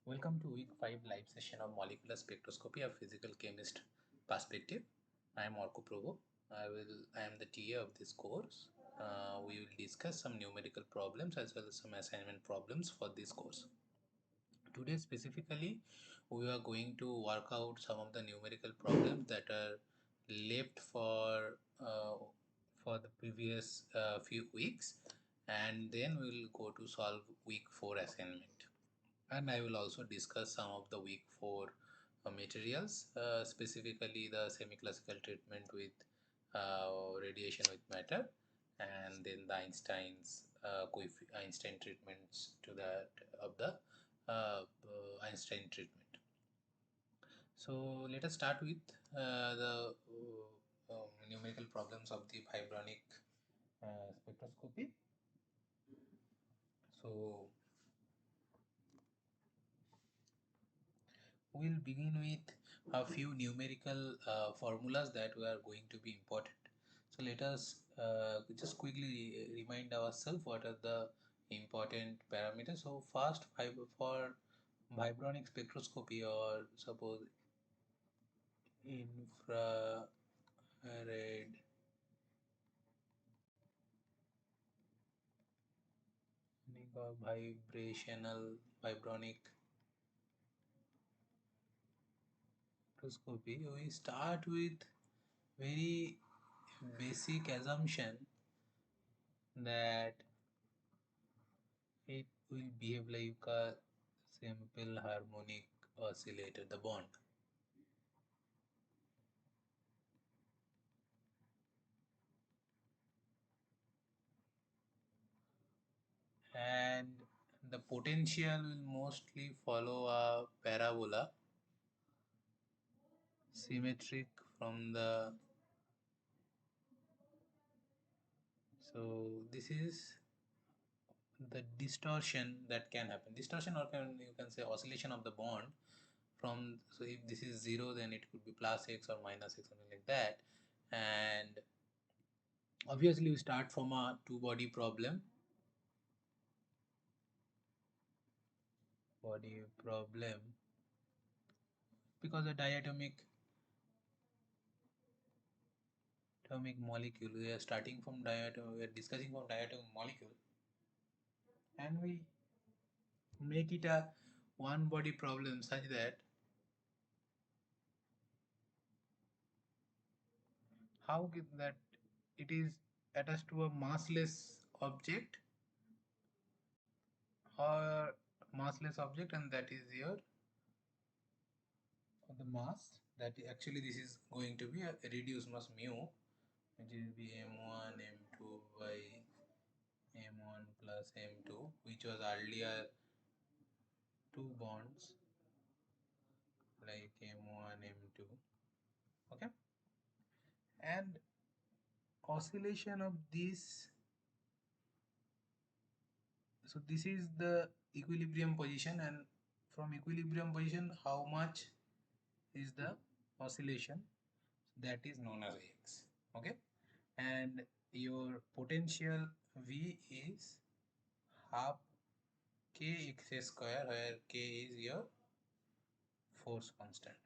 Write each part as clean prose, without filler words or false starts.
Welcome to week 5 live session of molecular spectroscopy of physical chemist perspective. I am Orko Provo. I am the TA of this course. We will discuss some numerical problems as well as some assignment problems for this course. Today specifically we are going to work out some of the numerical problems that are left for the previous few weeks, and then we will go to solve week 4 assignment, and I will also discuss some of the week 4 materials, specifically the semi-classical treatment with radiation with matter, and then the Einstein treatments to that of the Einstein treatment. So let us start with the numerical problems of the vibronic spectroscopy. So we'll begin with a few numerical formulas that were going to be important. So let us just quickly remind ourselves what are the important parameters. So first, for vibronic spectroscopy, or suppose infrared vibrational vibronic spectroscopy, we start with very basic assumption that it will behave like a simple harmonic oscillator, the bond. And the potential will mostly follow a parabola, symmetric from the. So this is the distortion that can happen. Distortion, or you can say oscillation of the bond from. So if this is 0, then it could be plus x or minus x, something like that. And obviously we start from a two-body problem. Because a diatomic atomic molecule, we are starting from we are discussing from diatomic molecule, and we make it a one body problem such that that it is attached to a massless object, and that is your the mass. That actually this is going to be a reduced mass mu, which will be m1 m2 by m1 plus m2, which was earlier two bonds like m1 m2. Okay, and oscillation of this. So this is the equilibrium position, and from equilibrium position how much is the oscillation, that is known as x. Okay, and your potential V is half kx square, where k is your force constant.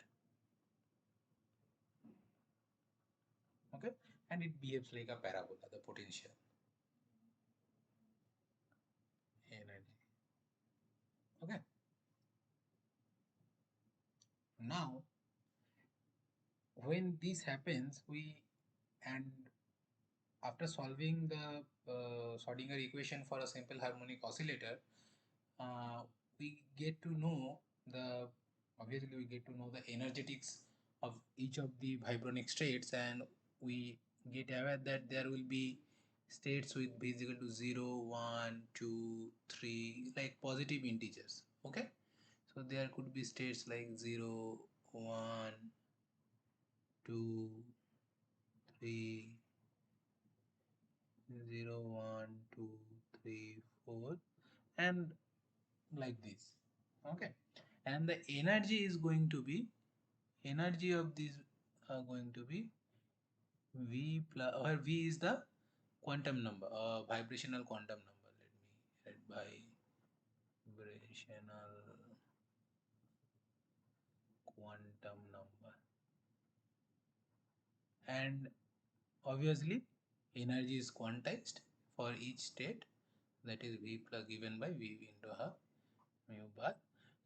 Okay, and it behaves like a parabola, the potential energy. Okay, now when this happens, and after solving the Schrodinger equation for a simple harmonic oscillator, we get to know the obviously we get to know the energetics of each of the vibronic states, and we get aware that there will be states with b is equal to 0, 1, 2, 3, like positive integers. Okay, so there could be states like 0, 1, 2, 3, 0, 1, 2, 3, 4, and like this. Okay, and the energy is going to be, energy of these are going to be V plus, or V is the quantum number, vibrational quantum number. Let me write vibrational quantum number. And obviously energy is quantized for each state, that is V plus given by V into her mu bar.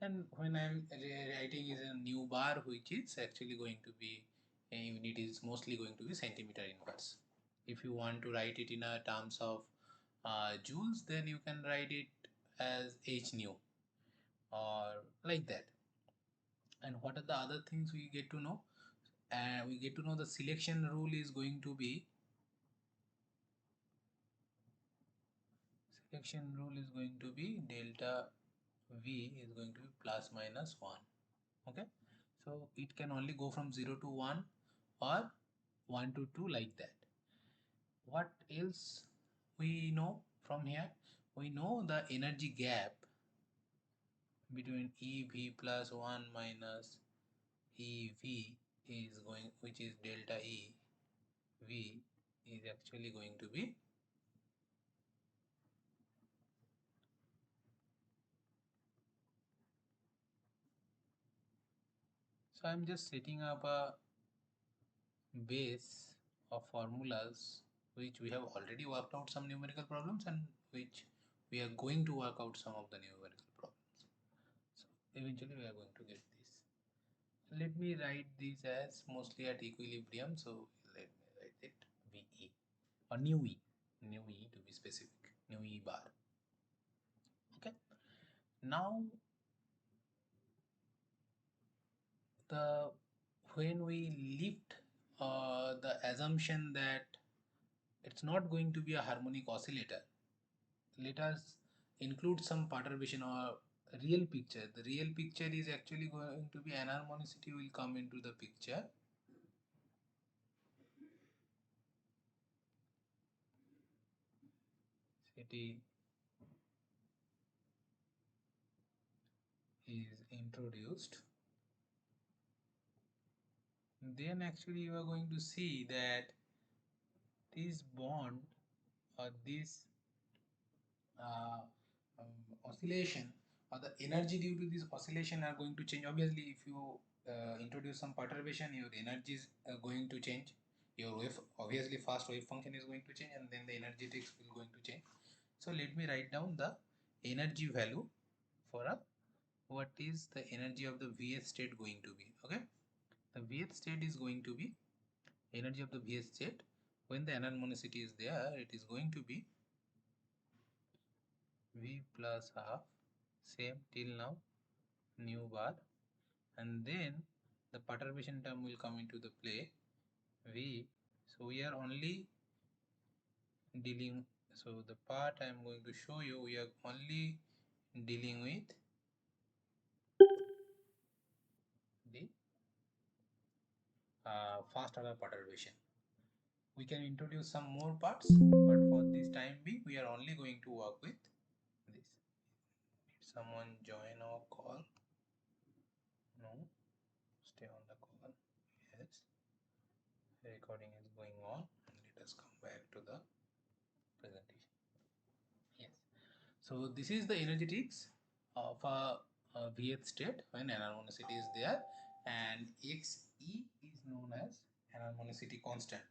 And when I'm writing is a new bar, which is actually going to be a unit is mostly going to be centimeter inverse. If you want to write it in a terms of joules, then you can write it as h nu or like that. And what are the other things we get to know? We get to know the selection rule is going to be delta V is going to be plus minus 1. Okay, so it can only go from 0 to 1 or 1 to 2 like that. What else we know from here? We know the energy gap between EV plus 1 minus EV is going, which is delta E V, is actually going to be so I'm just setting up a base of formulas which we have already worked out some numerical problems and which we are going to work out some of the numerical problems. So eventually we are going to get this. Let me write this as mostly at equilibrium, so let me write it VE or nu E to be specific, nu E bar. Okay, now the when we lift the assumption that it's not going to be a harmonic oscillator, let us include some perturbation or real picture. The real picture is actually going to be anharmonicity will come into the picture. City is introduced. Then actually you are going to see that this bond or this uh, oscillation or the energy due to this oscillation are going to change. Obviously if you introduce some perturbation, your energy is going to change, your wave, obviously fast wave function is going to change, and then the energetics will going to change. So let me write down the energy value for a what is the energy of the Vs state going to be. Okay, the Vs state is going to be energy of the Vs state when the anharmonicity is there, it is going to be V plus half, same till now, new bar, and then the perturbation term will come into the play V. So we are only dealing, so the part I am going to show you, we are only dealing with the fast order perturbation. We can introduce some more parts, but for this time being we are only going to work with this. Did someone join our call? No, stay on the call. Yes, the recording is going on, and let us come back to the presentation. Yes, so this is the energetics of a Vth state when anharmonicity is there, and Xe is known as anharmonicity constant.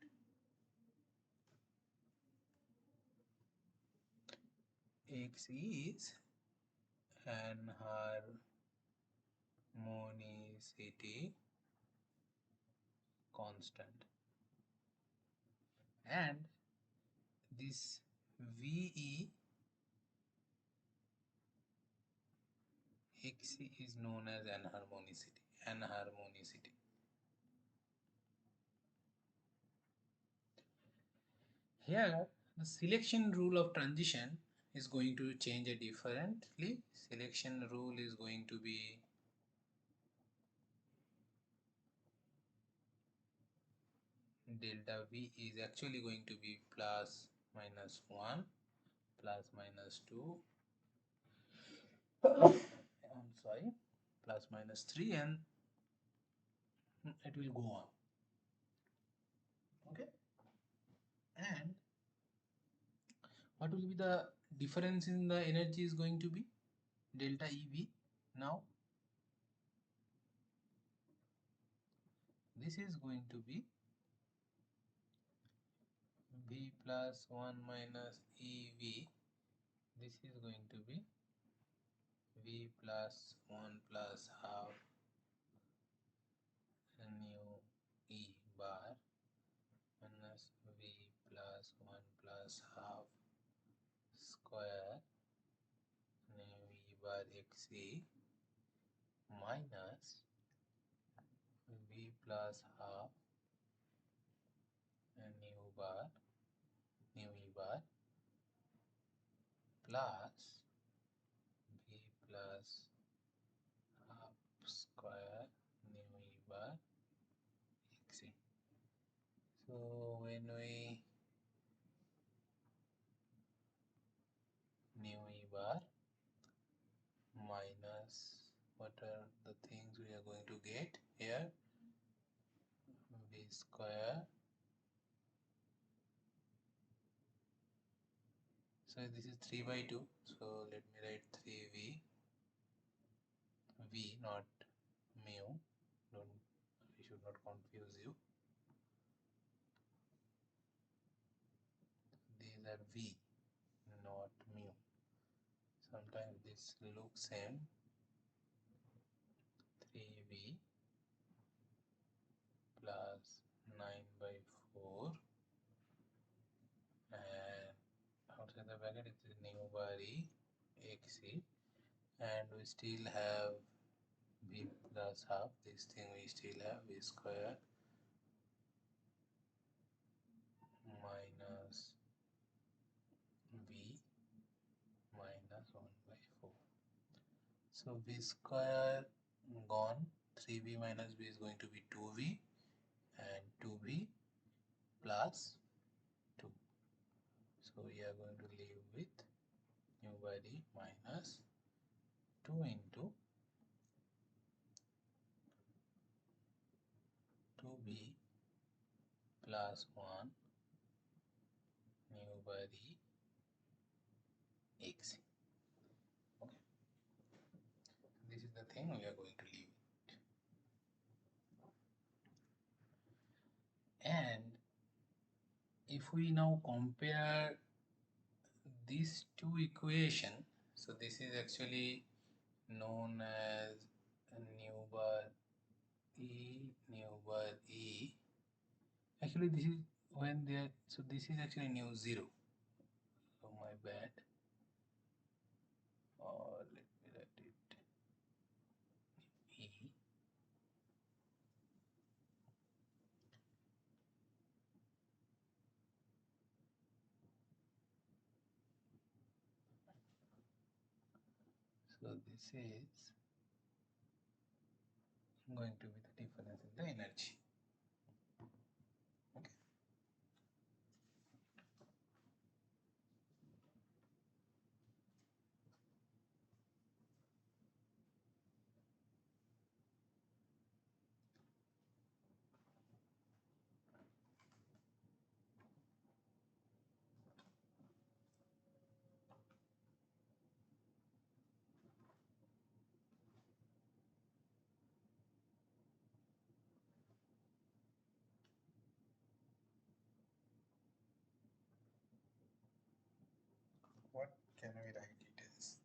Xe is anharmonicity constant, and this Ve Xe is known as anharmonicity. Here the selection rule of transition is going to change it differently. Selection rule is going to be delta V is actually going to be plus minus 1 plus minus 2, I'm sorry, plus minus 3, and it will go on. Okay, and what will be the difference in the energy is going to be delta EV. Now this is going to be v plus 1 minus ev. This is going to be v plus 1 plus half nu e bar minus v plus 1 plus half square nu e bar xc minus v plus half nu e bar plus v plus half square nu e bar xc. So when we nu e bar minus what are the things we are going to get here, v square, so this is 3 by 2, so let me write 3v, v not mu, don't, I should not confuse you, these are v not mu, sometimes this looks same, 3v plus 9 by 4 and outside the bracket it is nu bar e xc, and we still have v plus half, this thing we still have v square minus v minus 1 by 4. So v square gone, 3v minus v is going to be 2v and 2v plus 2. So we are going to leave with nu by d minus 2 into 2v plus 1 nu by d x. Okay, this is the thing we are going to leave it. And if we now compare these two equations, so this is actually known as nu bar e, nu bar e. Actually this is when they are, so this is actually nu 0, so my bad, or let me write it e. So this is going to be the difference in the energy. Okay. What can we write it as?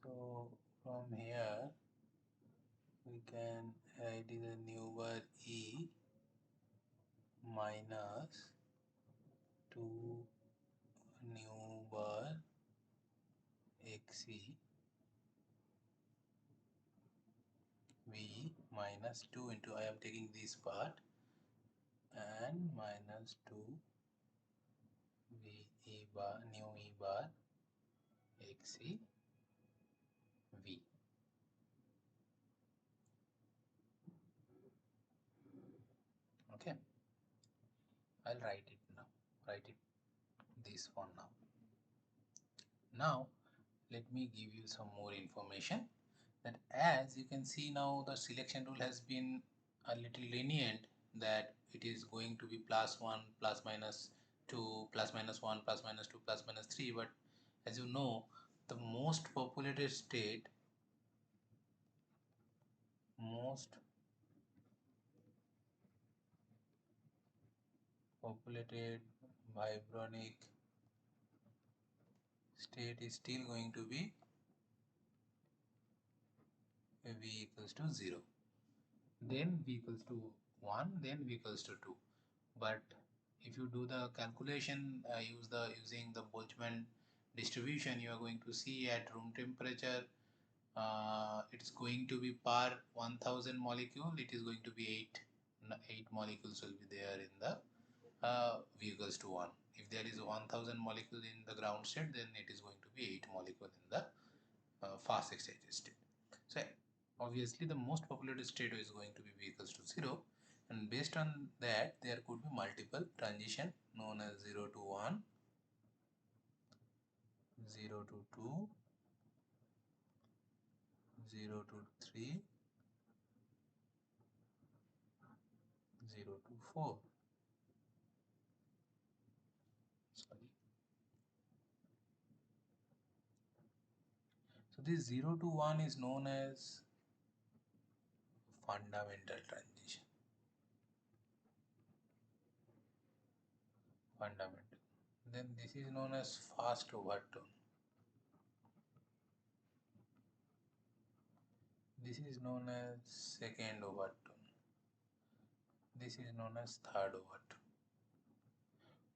So from here we can write the nu bar e minus 2 nu bar xc v minus 2 into, I am taking this part, and minus 2 v e bar nu e bar xc v. Okay, I'll write it now, write it this one now. Now let me give you some more information, that as you can see now the selection rule has been a little lenient, that it is going to be plus 1 plus minus 2 plus minus 1 plus minus 2 plus minus 3, but as you know the most populated state most populated vibronic state is still going to be V equals to 0. Then V equals to 1, then V equals to 2. But if you do the calculation using the Boltzmann distribution, you are going to see at room temperature it's going to be per 1000 molecule, it is going to be 8 molecules will be there in the V equals to 1. If there is 1000 molecule in the ground state, then it is going to be 8 molecule in the fast excited state. So obviously the most populated state is going to be V equals to 0, and based on that there could be multiple transition known as 0 to 1, 0 to 2, 0 to 3, 0 to 4. Sorry. So this 0 to 1 is known as fundamental transition. Fundamental. Then this is known as fast overtone. This is known as second overtone. This is known as third overtone.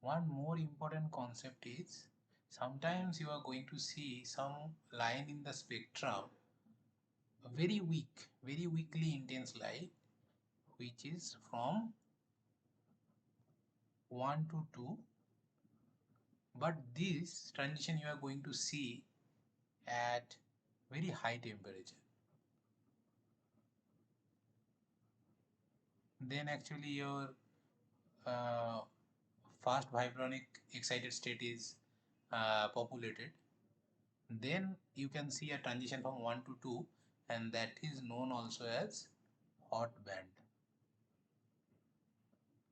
One more important concept is sometimes you are going to see some line in the spectrum, a very weakly intense light, which is from 1 to 2, but this transition you are going to see at very high temperature. Then actually your uh, fast vibronic excited state is populated. Then you can see a transition from 1 to 2, and that is known also as hot band.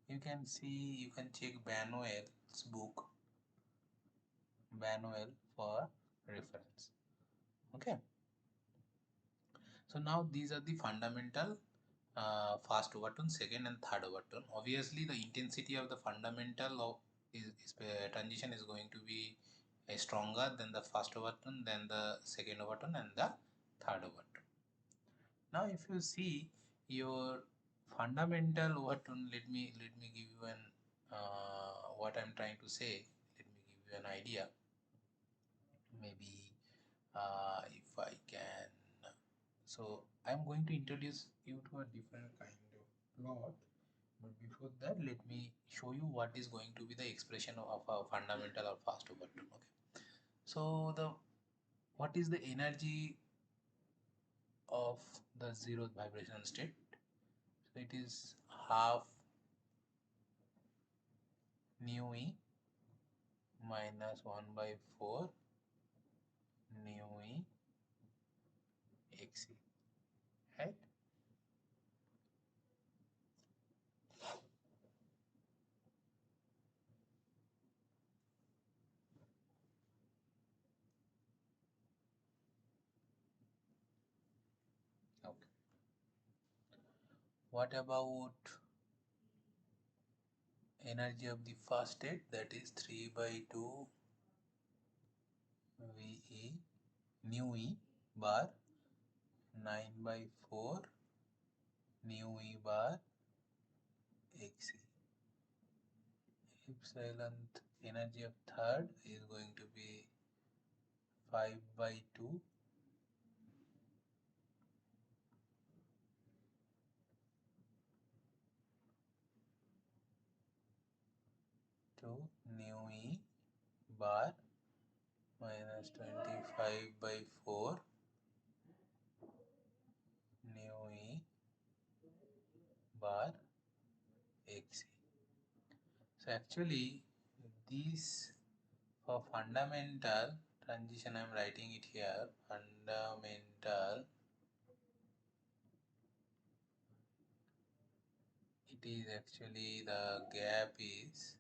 You can see, you can check Banwell's book, Banwell, for reference. Okay. So now these are the fundamental fast overtone, second and third overtone. Obviously, the intensity of the fundamental transition is going to be stronger than the fast overtone, than the second overtone and the third overtone. Now, if you see your fundamental overtone, let me give you an what I'm trying to say. Let me give you an idea. Maybe if I can. So I'm going to introduce you to a different kind of plot. But before that, let me show you what is going to be the expression of a fundamental or fast overtone. Okay. So what is the energy of the zeroth vibrational state? So it is half nu e minus 1 by 4 nu e xe, right? Okay. What about energy of the first state? That is 3 by 2 VE nu e bar 9 by 4 nu e bar xe. Epsilon energy of third is going to be 5 by 2 to nu e bar minus 25 by 4 nu e bar xe. So actually this, for fundamental transition, I am writing it here, fundamental, it is actually the gap is,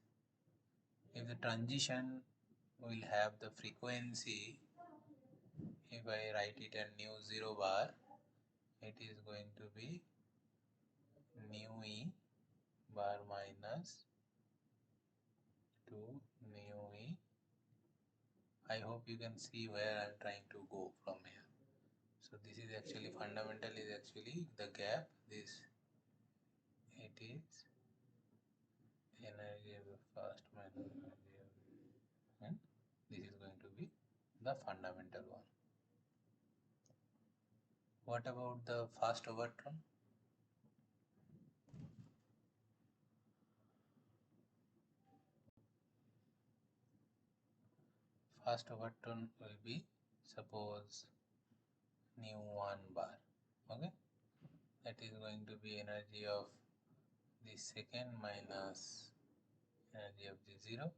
if the transition will have the frequency, if I write it at nu 0 bar, it is going to be nu E bar minus 2 nu E. I hope you can see where I am trying to go from here. So this is actually fundamental is actually the gap. This it is energy of the first minus energy of, and this is going to be the fundamental one. What about the fast overturn? Fast overturn will be, suppose, nu 1 bar. Okay, that is going to be energy of the second minus energy of the 0.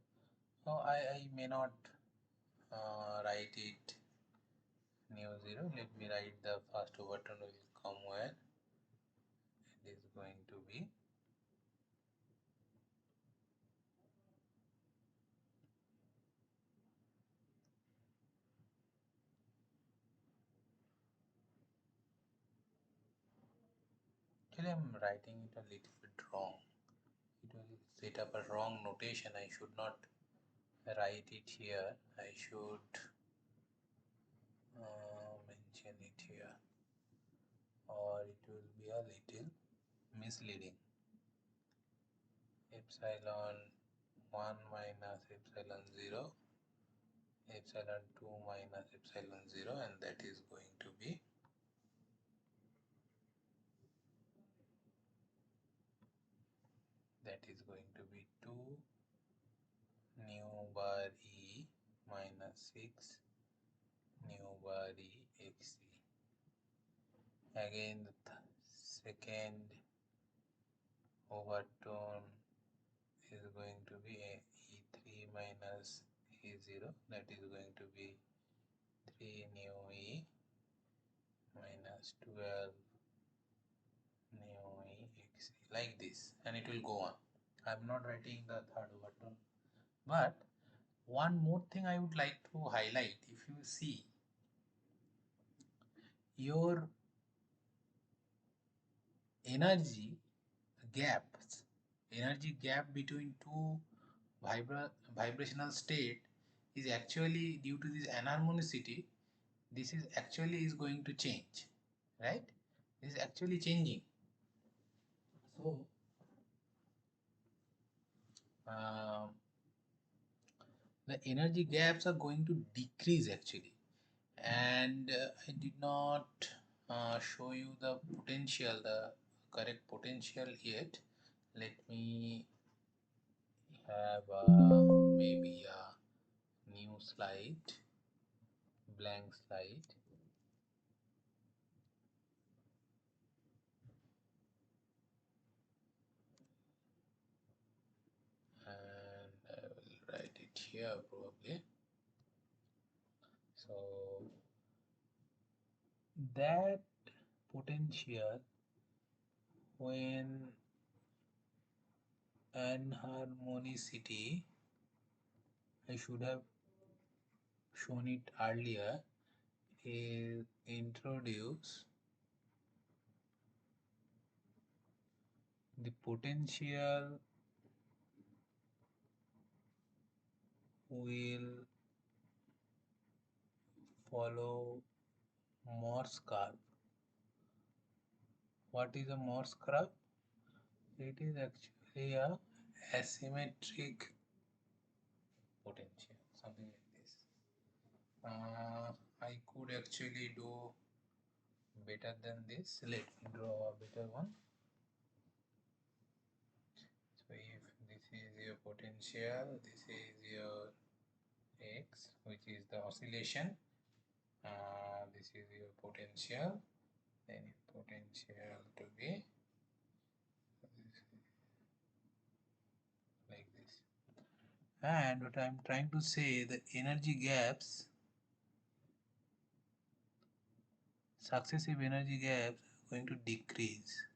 Oh, I may not write it nu 0. Let me write the fast overturn will come where it is going to be actually I'm writing it a little bit wrong. It will set up a wrong notation. I should not write it here. I should mention it here, or it will be a little misleading. Epsilon 1 minus epsilon 0, epsilon 2 minus epsilon 0, and that is going to be 2 nu bar E minus 6 nu bar E xc. Again the second overtone is going to be E3 minus E0, that is going to be 3 nu E minus 12 nu E xc, like this, and it will go on. I am not writing the third overtone, but one more thing I would like to highlight. If you see your energy gaps, energy gap between two vibrational state is actually due to this anharmonicity. This is actually is going to change, right? This is actually changing. So um, the energy gaps are going to decrease actually, and I did not show you the potential, the correct potential yet. Let me have maybe a new slide, blank slide, and I will write it here probably. So that potential when anharmonicity, I should have shown it earlier, is introduce the potential will follow Morse curve. What is a Morse curve? It is actually a asymmetric potential, something like this. I could actually do better than this. Let me draw a better one. So if this is your potential, this is your x, which is the oscillation, this is your potential, then potential to be like this. And what I'm trying to say, the energy gaps, successive energy gaps are going to decrease.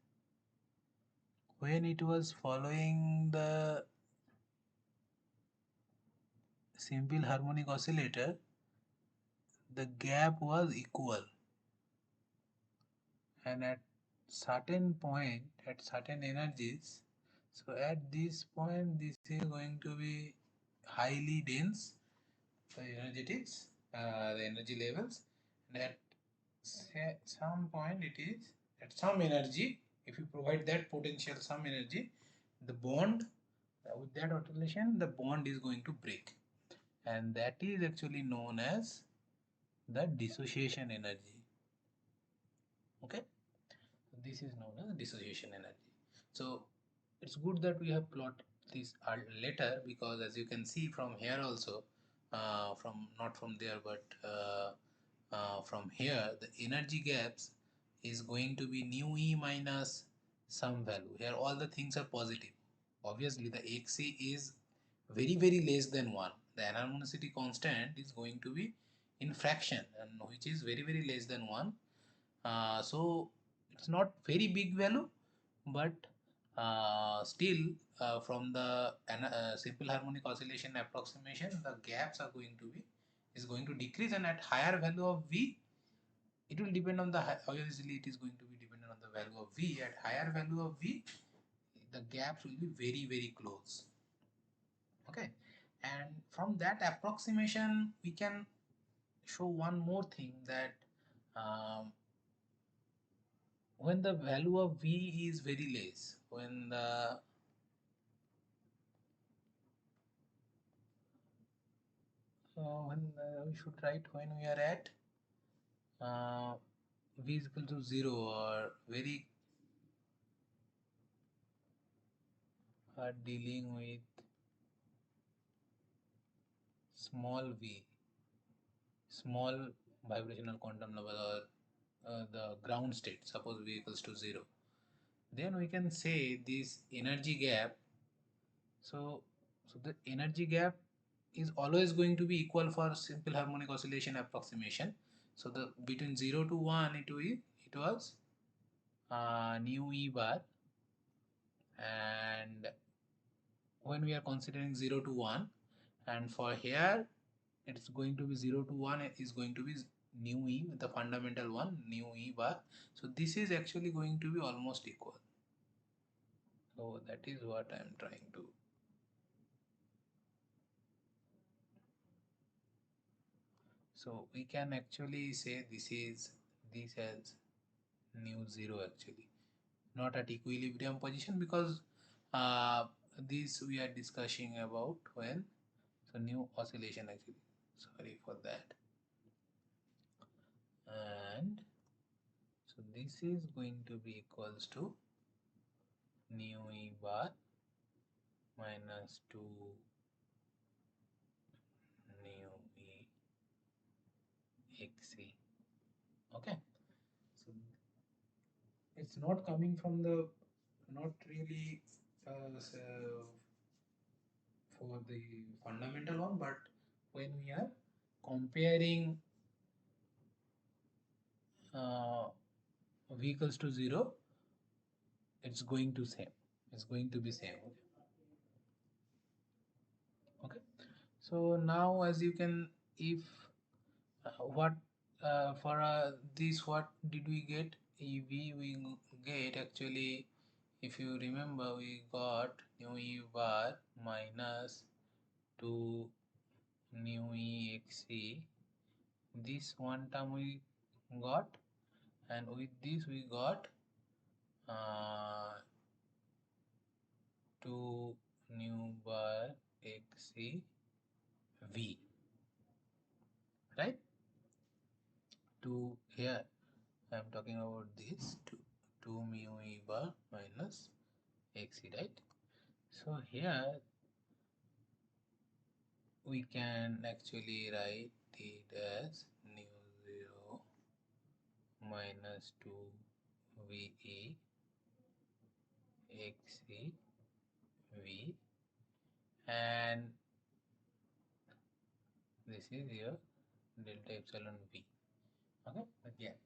When it was following the simple harmonic oscillator, the gap was equal, and at certain point, at certain energies, so at this point this is going to be highly dense, the energetics, the energy levels, and at some point it is at some energy, if you provide that potential some energy, the bond, with that oscillation the bond is going to break, and that is actually known as the dissociation energy. Okay, this is known as dissociation energy. So it's good that we have plot this later, because as you can see from here also, from not from there but from here, the energy gaps is going to be nu e minus some value. Here all the things are positive. Obviously the xc is very less than 1. The anharmonicity constant is going to be in fraction, and which is very less than 1. So it's not very big value, but still, from the simple harmonic oscillation approximation, the gaps are going to be is going to decrease, and at higher value of v, it will depend on the obviously it is going to be dependent on the value of v. At higher value of v, the gaps will be very close. Okay, and from that approximation we can show one more thing, that um, when the value of v is very less, we should write when we are at v is equal to 0, or very are dealing with small v, small vibrational quantum level, or the ground state, suppose v equals to 0, then we can say this energy gap. So the energy gap is always going to be equal for simple harmonic oscillation approximation. So the between 0 to 1 it was nu e bar, and when we are considering 0 to 1, and for here it's going to be 0 to 1 is going to be nu e, the fundamental one, nu e bar. So this is actually going to be almost equal. So that is what I am trying to. So we can actually say this as nu 0 actually, not at equilibrium position, because uh, this we are discussing about when, so new oscillation actually, sorry for that. And so this is going to be equals to nu e bar minus 2 nu e xc. Okay, so it's not coming from the, not really so for the fundamental one, but when we are comparing v equals to 0, it's going to be same. Okay, so now as you can, if what for this, what did we get? ev we get actually, if you remember, we got nu e bar minus 2 nu e xc. This one term we got, and with this we got 2 nu bar xc v, right? To here I am talking about this 2 mu e bar minus xc, right? So here we can actually write it as nu 0 minus 2 ve xc v, and this is your delta epsilon v. Okay, again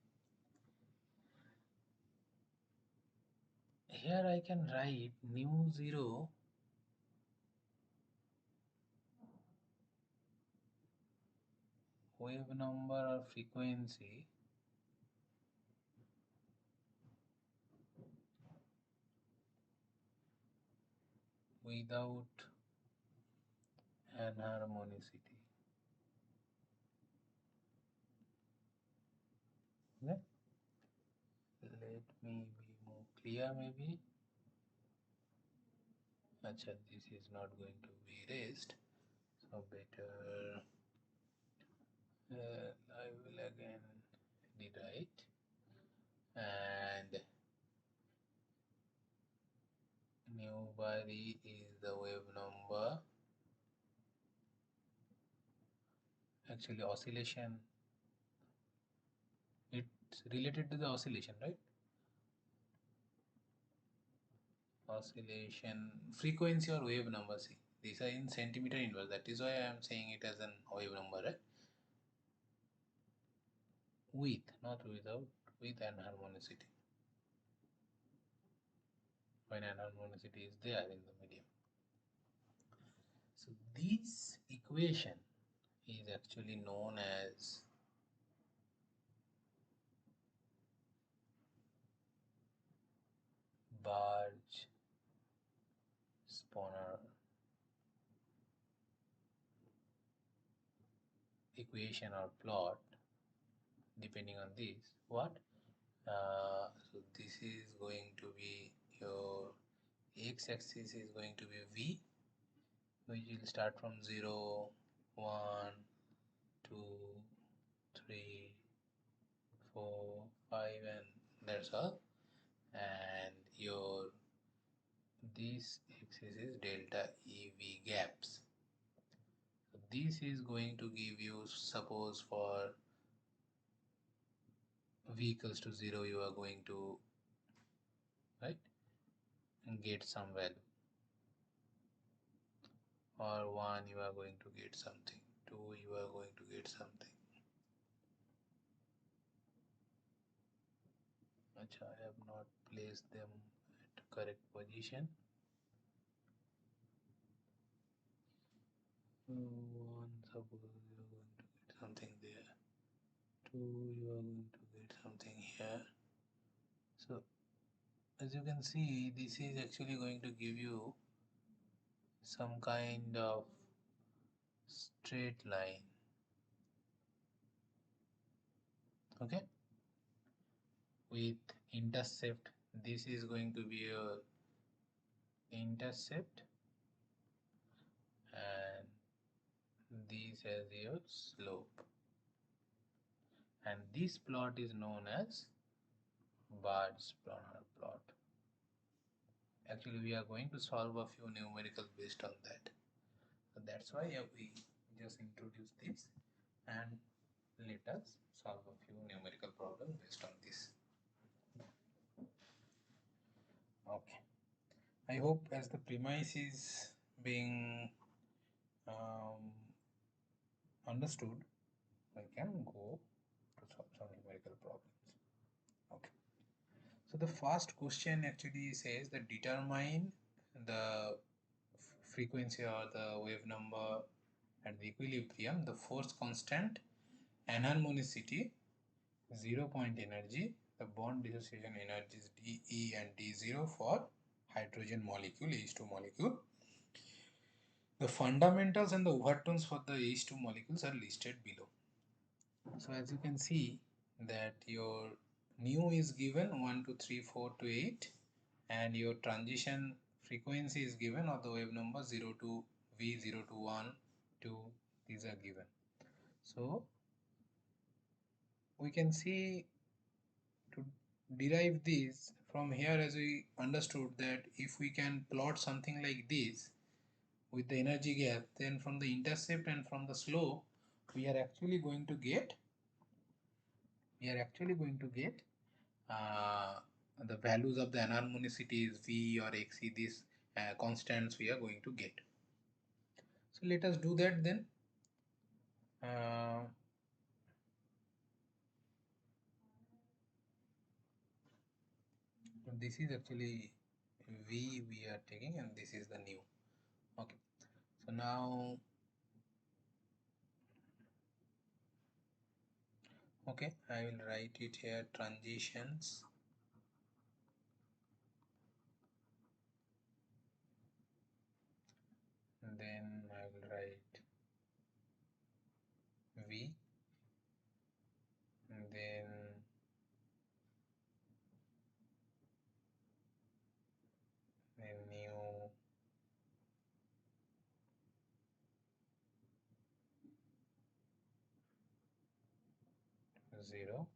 here I can write nu 0 wave number or frequency without anharmonicity. Okay? Let me be more clear maybe. Acha, this is not going to be erased, so better I will again rewrite, and new body is the wave number. Actually oscillation, it's related to the oscillation, right? Oscillation frequency or wave number. See, these are in centimeter inverse, that is why I am saying it as an wave number, right? With, not without, with anharmonicity, when anharmonicity is there in the medium. So this equation is actually known as Barge-Sponner equation or plot, depending on this. What? So this is going to be your x-axis is going to be v, which will start from 0, 1, 2, 3, 4, 5, and that's all. And your this axis is delta EV gaps. So this is going to give you, suppose for v equals to 0, you are going to, right, get some value, or 1 you are going to get something, 2 you are going to get something. Achha, I have not placed them at correct position. 1, suppose you are going to get something there, 2 you are going to get something here. So as you can see, this is actually going to give you some kind of straight line. Okay, with intercept, this is going to be your intercept, and this as your slope, and this plot is known as Barge-Sponner plot. Actually we are going to solve a few numericals based on that, so that's why we just introduce this, and let us solve a few numerical problems based on this. Okay, I hope as the premise is being understood, I can go to solve some numerical problems. Okay, so the first question actually says that determine the frequency or the wave number at the equilibrium, the force constant, anharmonicity, 0 point energy, the bond dissociation energies dE and d0 for hydrogen molecule, H2 molecule. The fundamentals and the overtones for the H2 molecules are listed below. So as you can see that your nu is given 1, 2, 3, 4 to 8, and your transition frequency is given, or the wave number 0 to V, 0 to 1, 2, these are given. So we can see to derive this from here, as we understood that if we can plot something like this with the energy gap, then from the intercept and from the slope we are actually going to get the values of the anharmonicities V or Xe, these constants we are going to get. So let us do that then. This is actually V we are taking, and this is the nu. Okay, so now, okay, I will write it here, transitions 0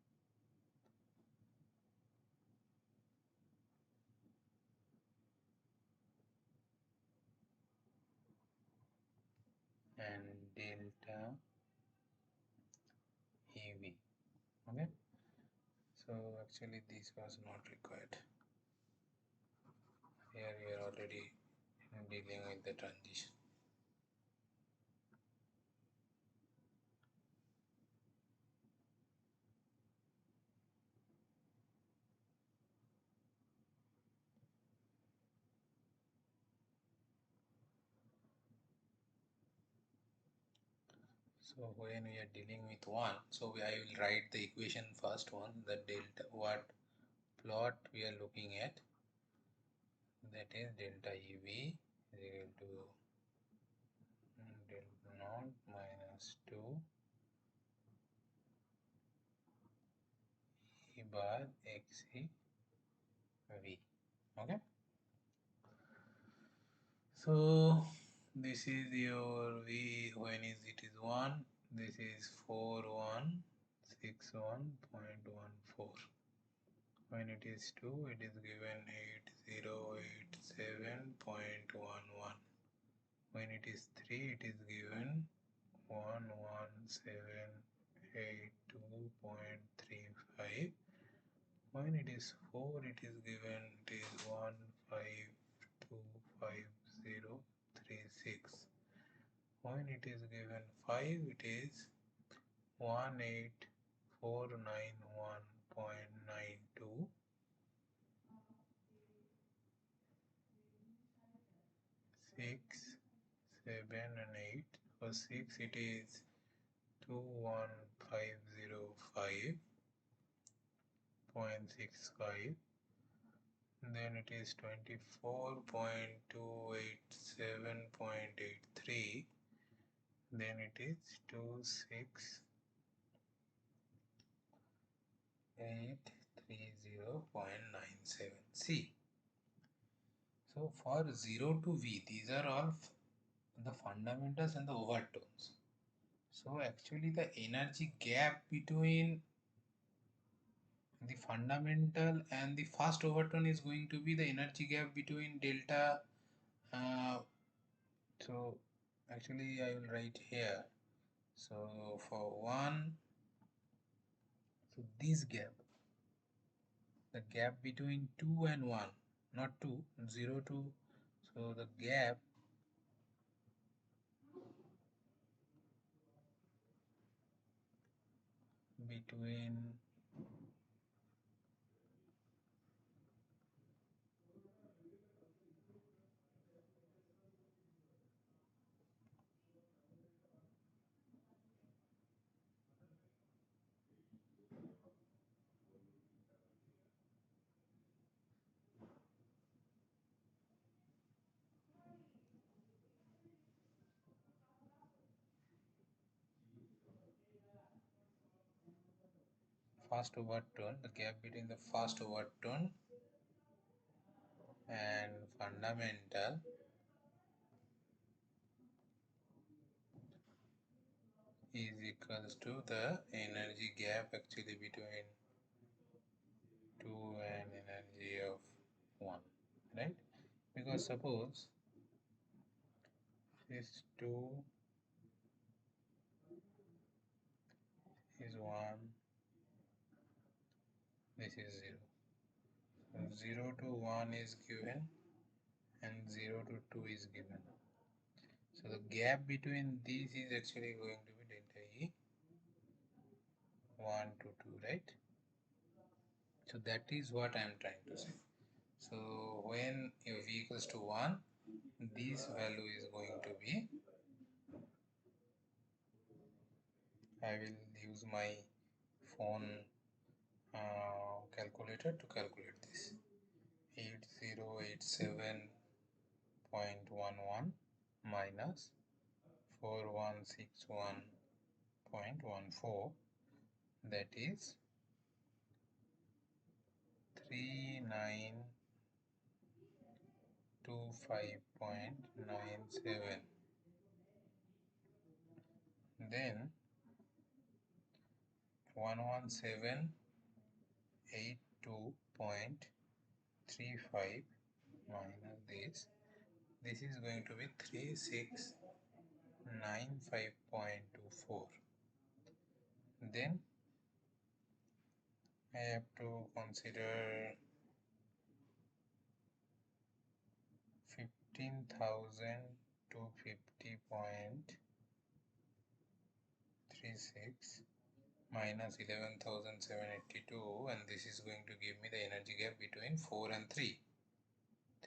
and delta EV. Okay, so actually this was not required. Here we are already dealing with the transition. So when we are dealing with 1, so I will write the equation first one, the delta, what plot we are looking at, that is delta EV is equal to delta naught minus 2 E bar XE V. Okay, so this is your V when it is 1, this is 4161.14. When it is 2, it is given 8087.11. When it is 3, it is given 11782.35. When it is 4, it is given, it is 1525.036. When it is given 5, it is 18491.92. 6, 7 and 8. For 6 it is 21505.65. Then it is 24.287.83. Then it is 26830.97. See, so for 0 to V, these are all the fundamentals and the overtones. So actually the energy gap between the fundamental and the fast overtone is going to be the energy gap between delta. So actually I will write here. So for 1, so this gap, the gap between 2 and 1, not 2, 0 to, so the gap between fast overtone, the gap between the fast overtone and fundamental is equals to the energy gap actually between 2 and energy of 1, right? Because suppose this 2 is 1, this is 0. So 0 to 1 is given and 0 to 2 is given. So the gap between these is actually going to be delta E 1 to 2, right? So that is what I am trying to say. So when your V equals to 1, this value is going to be, I will use my phone calculator to calculate this. 8087.11 minus 4161.14, that is 3925.97. Then 11782.35 minus this is going to be 3695.24. Then I have to consider 15,250.36 minus 11,782, and this is going to give me the energy gap between 4 and 3.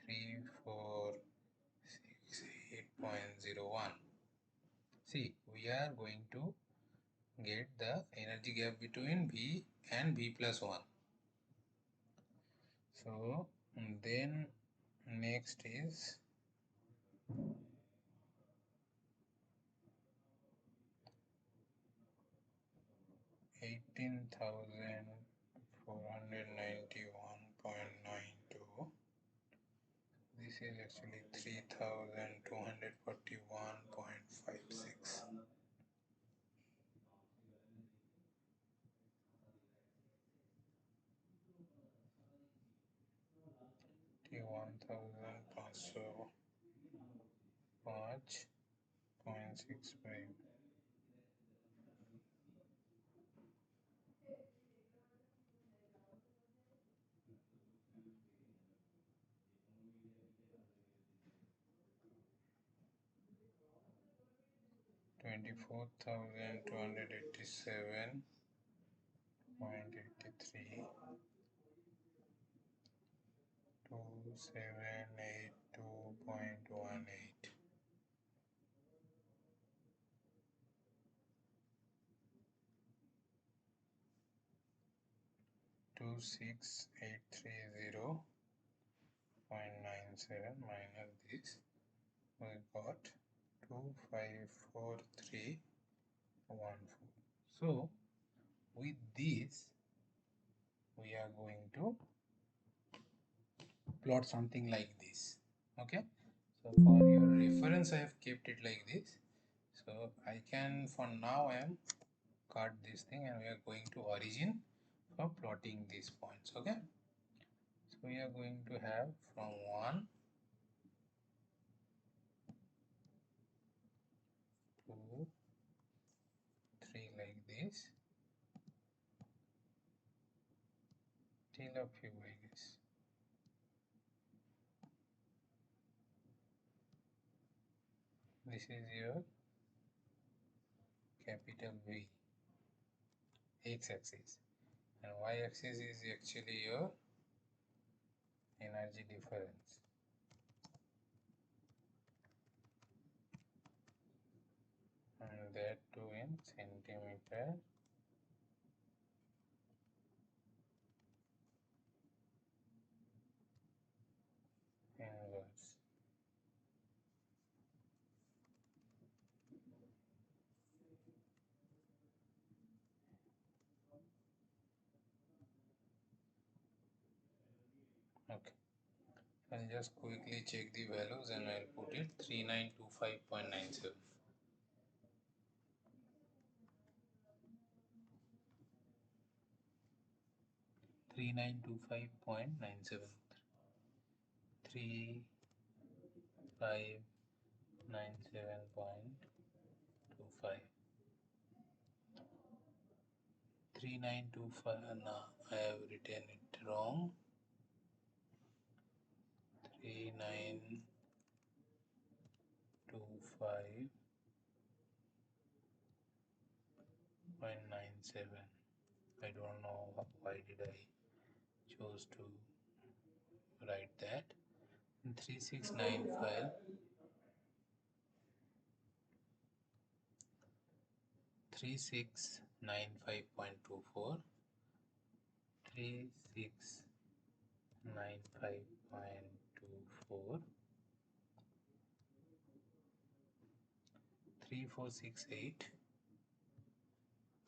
3468.01. See, we are going to get the energy gap between V and V plus 1. So then next is 18,491.92. This is actually 3,241.56. 1,505.65. 24,287.83. 2782.18. 26,830.97 minus this, we got 2543.14. So with this we are going to plot something like this. Okay, so for your reference I have kept it like this. So I can, for now I am cut this thing and we are going to origin for plotting these points. Okay, so we are going to have from 1 2 3 like this till a few, I guess. This is your capital V x-axis, and y-axis is actually your energy difference. And that too in centimeter inverse. Okay, I'll just quickly check the values and I'll put it 3925.97. 3925.97. 3597.25. 3925, no, I have written it wrong. 3925.97. I don't know why did I chose to write that. 3695 3695.24, 3695.24, 3468,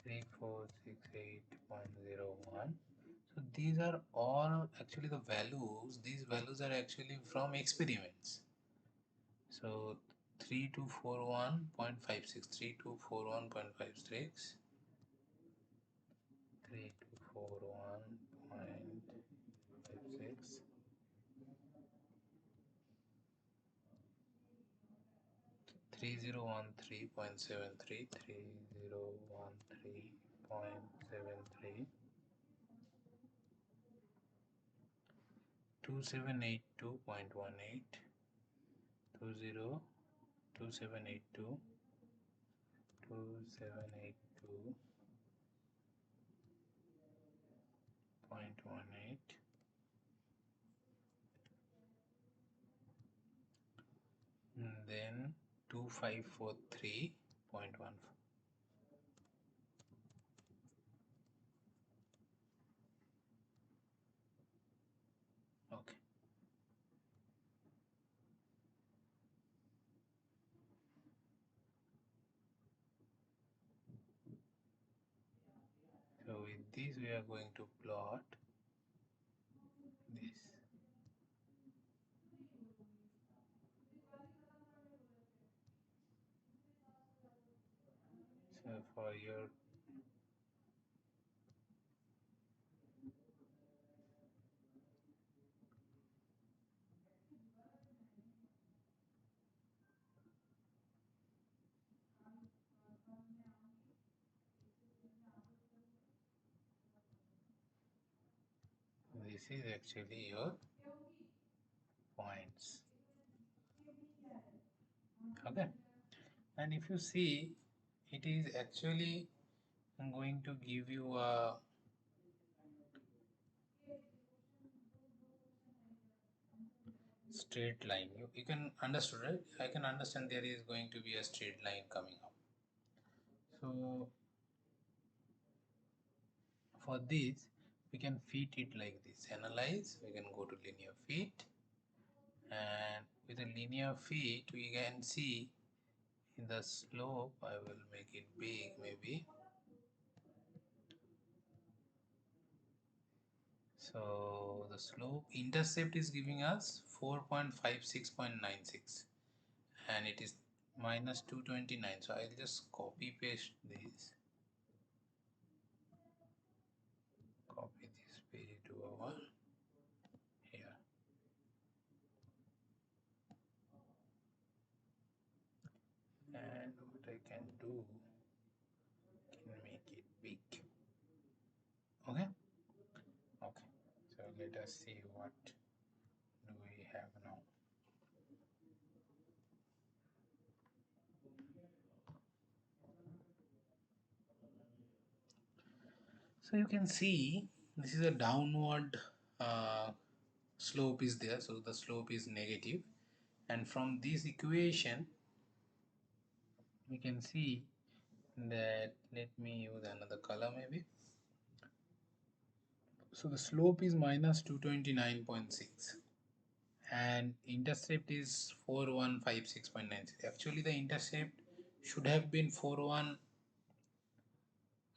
3468.01. So these are all actually the values. These values are actually from experiments. So 3241.56, 3241.56, 3241.56, 3013.73, 3013.73, 2782.18, 2782, 2782.18, then 2543.14. Okay. So with this we are going to plot this. So for your this is actually your points. Okay, and if you see, it is actually going to give you a straight line. You can understand, right? I can understand there is going to be a straight line coming up. So for this we can fit it like this. Analyze, we can go to linear fit, and with a linear fit we can see in the slope, I will make it big maybe. So the slope intercept is giving us 4.56.96 and it is minus 229. So I'll just copy paste this, copy this page to over here, and what I can do, can make it big. Okay, okay. So let us see what do we have now. So you can see this is a downward slope is there, so the slope is negative, and from this equation we can see that, let me use another color maybe. So the slope is minus 229.6 and intercept is 4156.96. Actually the intercept should have been 41,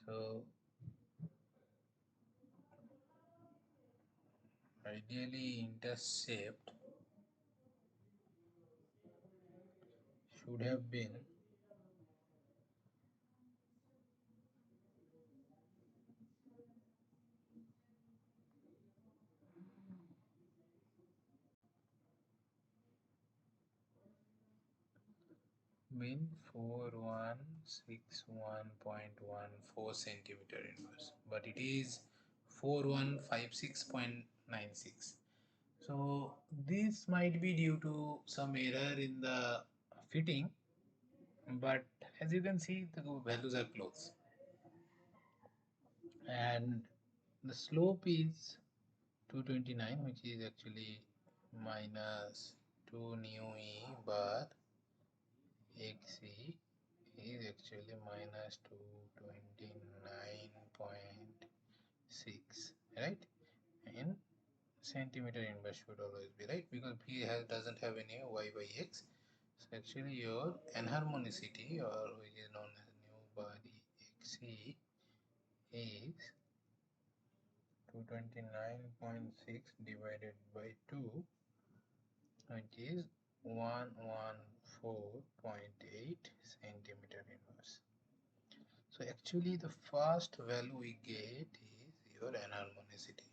so ideally intercept should have been mean 4161.14 centimeter inverse, but it is 4156.96. So this might be due to some error in the fitting, but as you can see the values are close, and the slope is 229, which is actually minus 2 nu e, but xc is actually minus 229.6, right? In centimeter inverse should always be right, because p doesn't have any y by x. So actually your enharmonicity, or which is known as nu body xc, is 229.6 divided by 2, which is 114.8 centimeter inverse. So So actually the first value we get is your enharmonicity.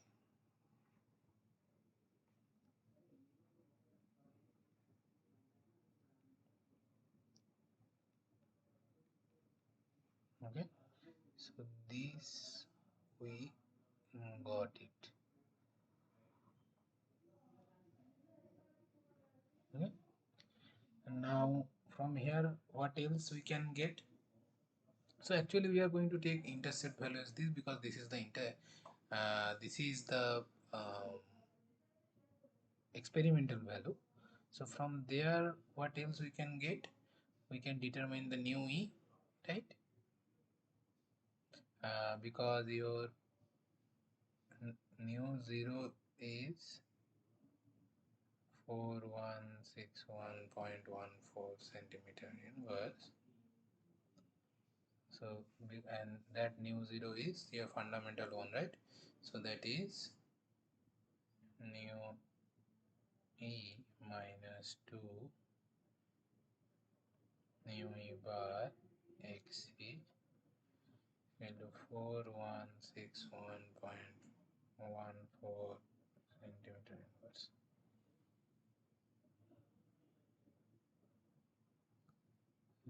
Okay, so this we got it. Okay, and now from here what else we can get? So actually we are going to take intercept value as this because this is the this is the experimental value. So from there what else we can get? We can determine the new E, right? Because your new 0 is 4161.14 centimeter inverse. So and that new 0 is your fundamental one, right? So that is new E minus 2 new E bar x is equal to 4161.14 centimeter inverse.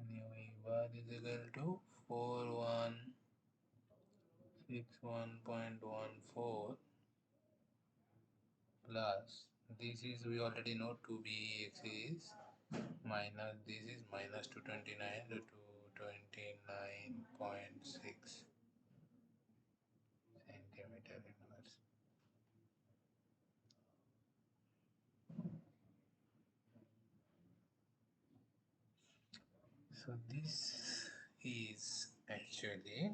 New E bar is equal to 4161.14 plus this is we already know 2bx is minus this is minus 229 to 229.6 centimeter inverse. So this is actually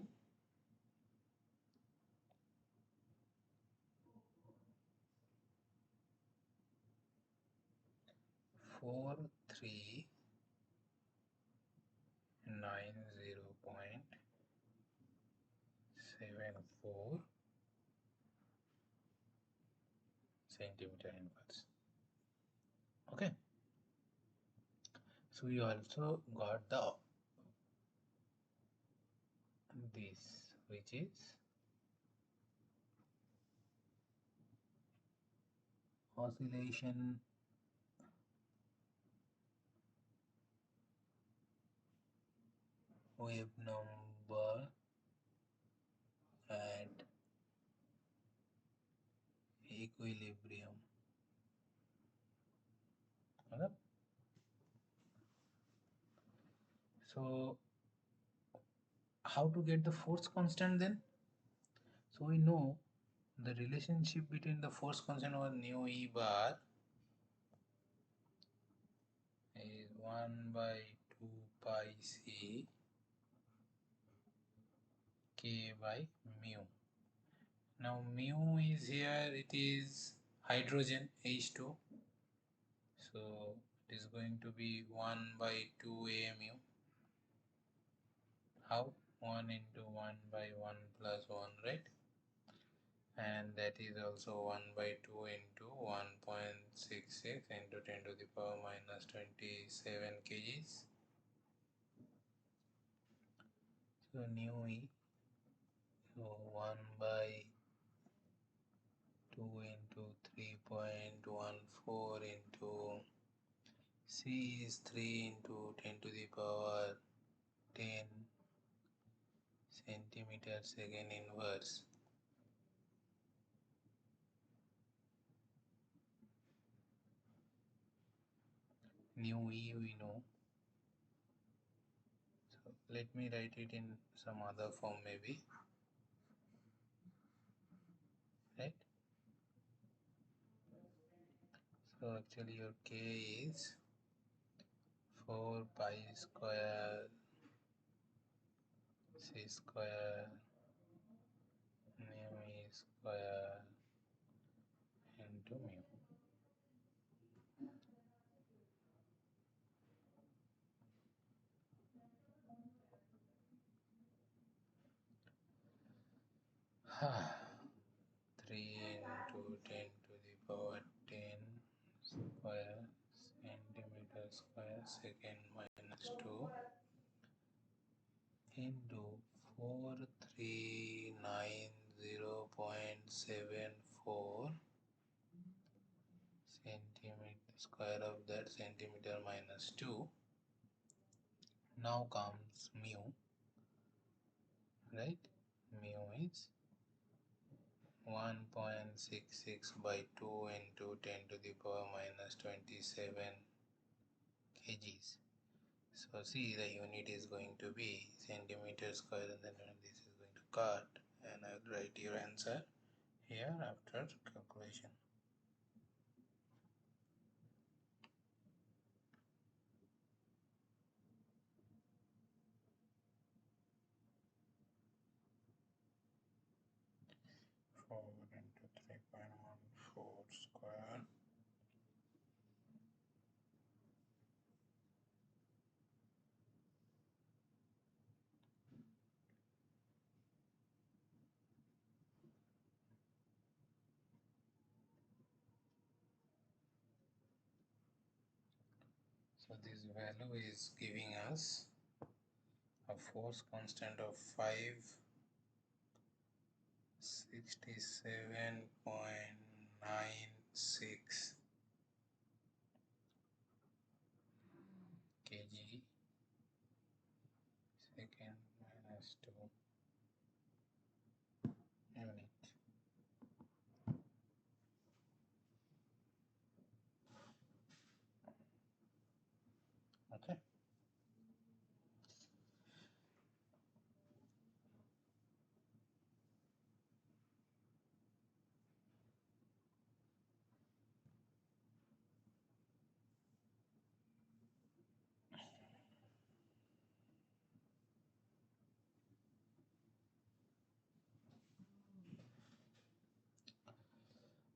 4390.74 centimeter inverse. Okay, so we also got the this which is oscillation wave number at equilibrium. Okay? So how to get the force constant then? So we know the relationship between the force constant over nu E bar is 1 by 2 pi c k by mu. Now mu is here, it is hydrogen H2. So it is going to be 1 by 2 a mu. How? 1 into 1 by 1 plus 1, right? And that is also 1 by 2 into 1.66 into 10 to the power minus 27 kgs. So nu E, so 1 by 2 into 3.14 into C is 3 into 10 to the power 10 centimeter second inverse. Nu E we know. So let me write it in some other form maybe. Right? So actually your K is 4 pi square C square mu E square into mu. Ah, 3 into 10 to the power 10 square centimeter square second minus 2 into 4390.74 centimeter, square of that centimeter minus 2. Now comes mu, right? Mu is 1.66 by 2 into 10 to the power minus 27 kgs. So see, the unit is going to be centimeter square, and then this is going to cut, and I will write your answer here after calculation. Four into 3.14 square. So this value is giving us a force constant of 567.96 kg second minus 2 unit. Okay.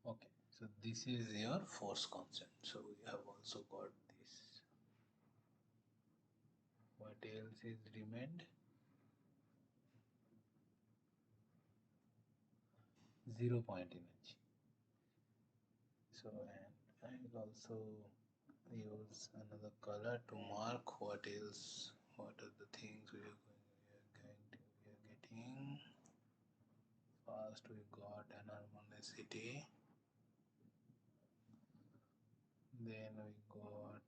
Okay, so this is your force constant. So we have also got this. What else is remained? 0 point energy. So, and I will also use another color to mark what else, what are the things we are getting. First we got an harmonicity, then we got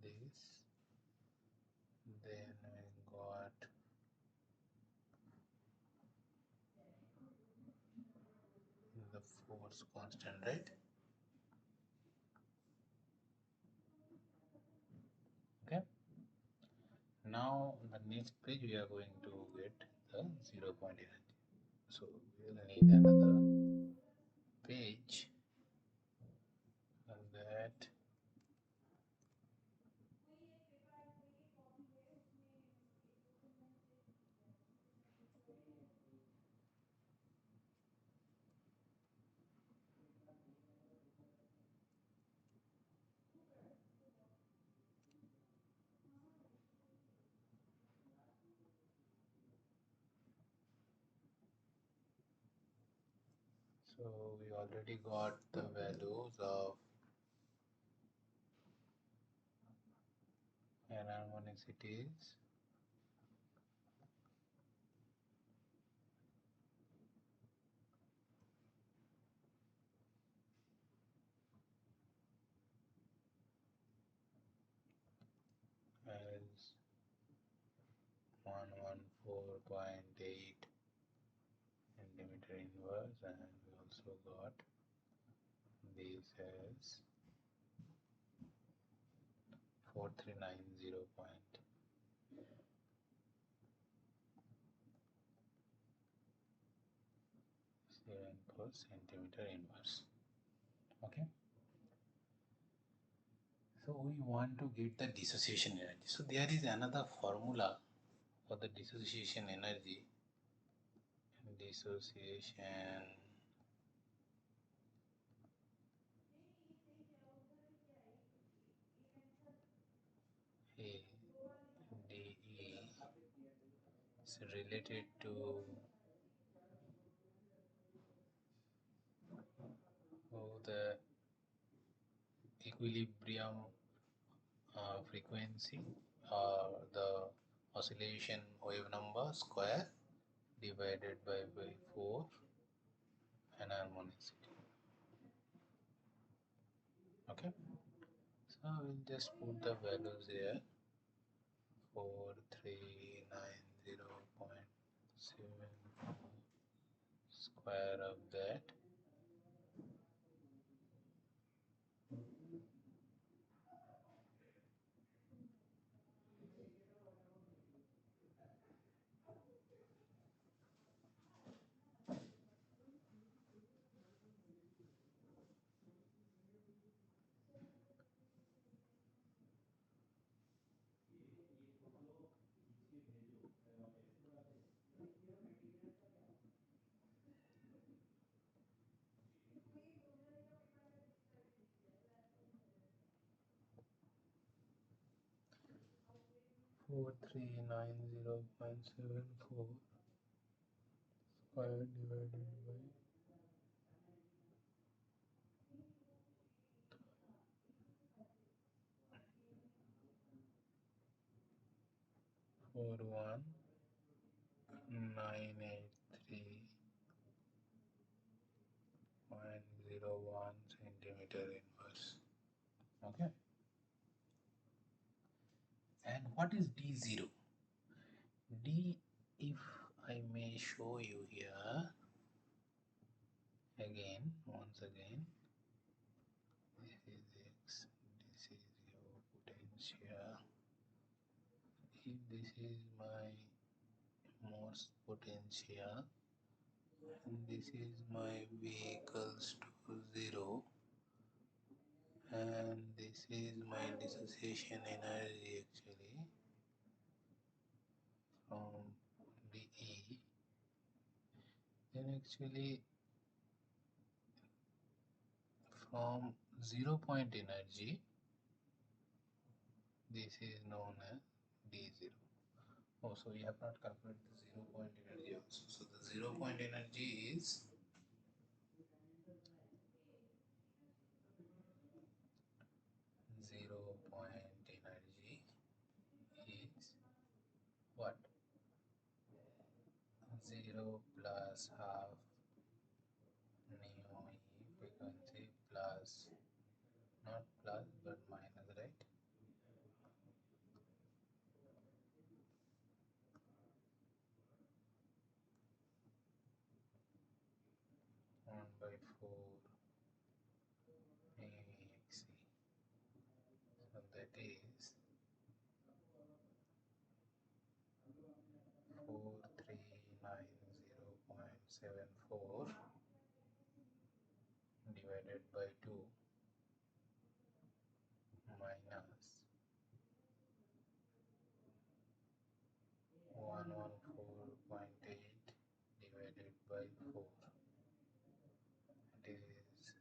this, then we got the force constant, right? Okay. Now the next page we are going to get the 0 point energy. So we will need another page, and that so we already got the values of enharmonicities, as 114.8 centimeter inverse, and we also got this as 4390.74 centimeter inverse. Okay. So we want to get the dissociation energy. So there is another formula for the dissociation energy. Dissociation A DE is related to equilibrium frequency or the oscillation wave number square divided by 4 and harmonicity. Okay, so we'll just put the values here. 4390.7 square of that 4390.74 square divided by 41983.01 centimeter inverse. Okay, and what is D0? D, if I may show you here again, once again, this is X, this is your potential. If this is my Morse potential and this is my V equals to 0 and this is my dissociation energy actually from dE, then actually from 0 point energy this is known as D0. Oh, so we have not calculated the 0 point energy also. So the 0 point energy is 0 point energy is what? 0 plus half nu E frequency plus, not plus but minus, right? 1 by 4 mu Exe. So that is 4390.74 divided by 2 minus 114.8 divided by 4. It is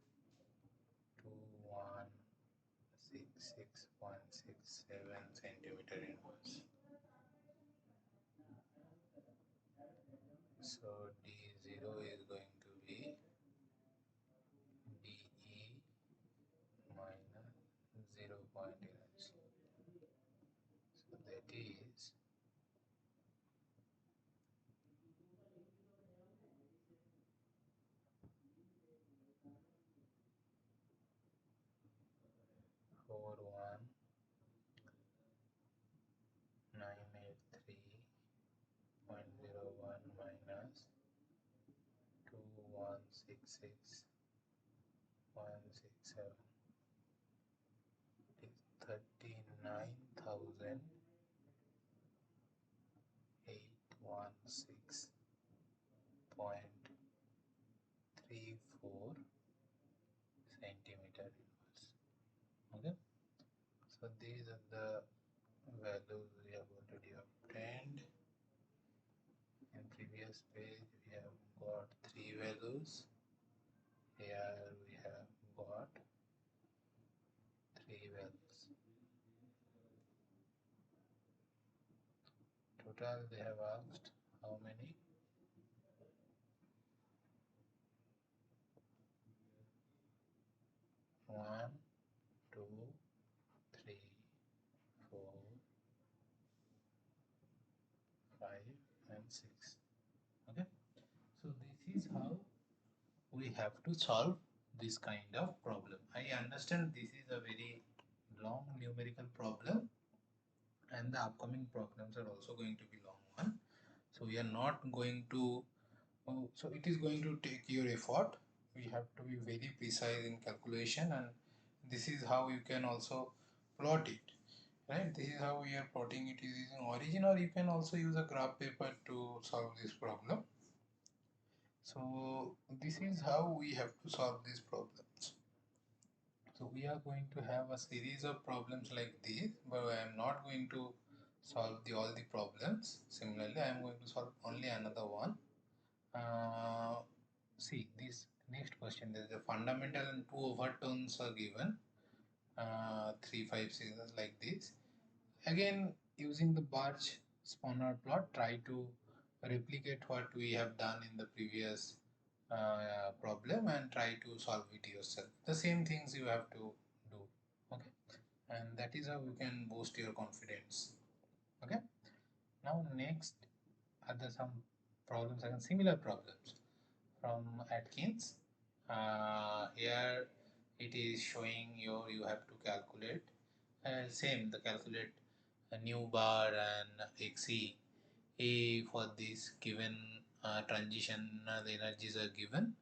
2166.67 centimeter inverse. So D0 is going to be DE minus 0 point energy. So that is 41983.01 minus 2166.67 is 39,816.34 centimeter inverse. Okay, so these are the values we have already obtained. In previous page we have got 3 values, here we have got 3 values. Total they have asked how many? 1, 2, 0.6. Okay, so this is how we have to solve this kind of problem. I understand this is a very long numerical problem, and the upcoming problems are also going to be long one. So we are not going to, so it is going to take your effort. We have to be very precise in calculation, and this is how you can also plot it, right? This is how we are plotting it using origin, or you can also use a graph paper to solve this problem. So this is how we have to solve these problems. So we are going to have a series of problems like this, but I am not going to solve all the problems. Similarly, I am going to solve only another one. Uh, See this next question. There is a fundamental and two overtones are given. 3, 5, 6 like this. Again, using the Barch spawner plot, try to replicate what we have done in the previous problem and try to solve it yourself. The same things you have to do. Okay, and that is how you can boost your confidence. Okay, now next are the some problems, again similar problems from Atkins. Here it is showing you have to calculate same the calculate a new bar and xe for this given transition, the energies are given.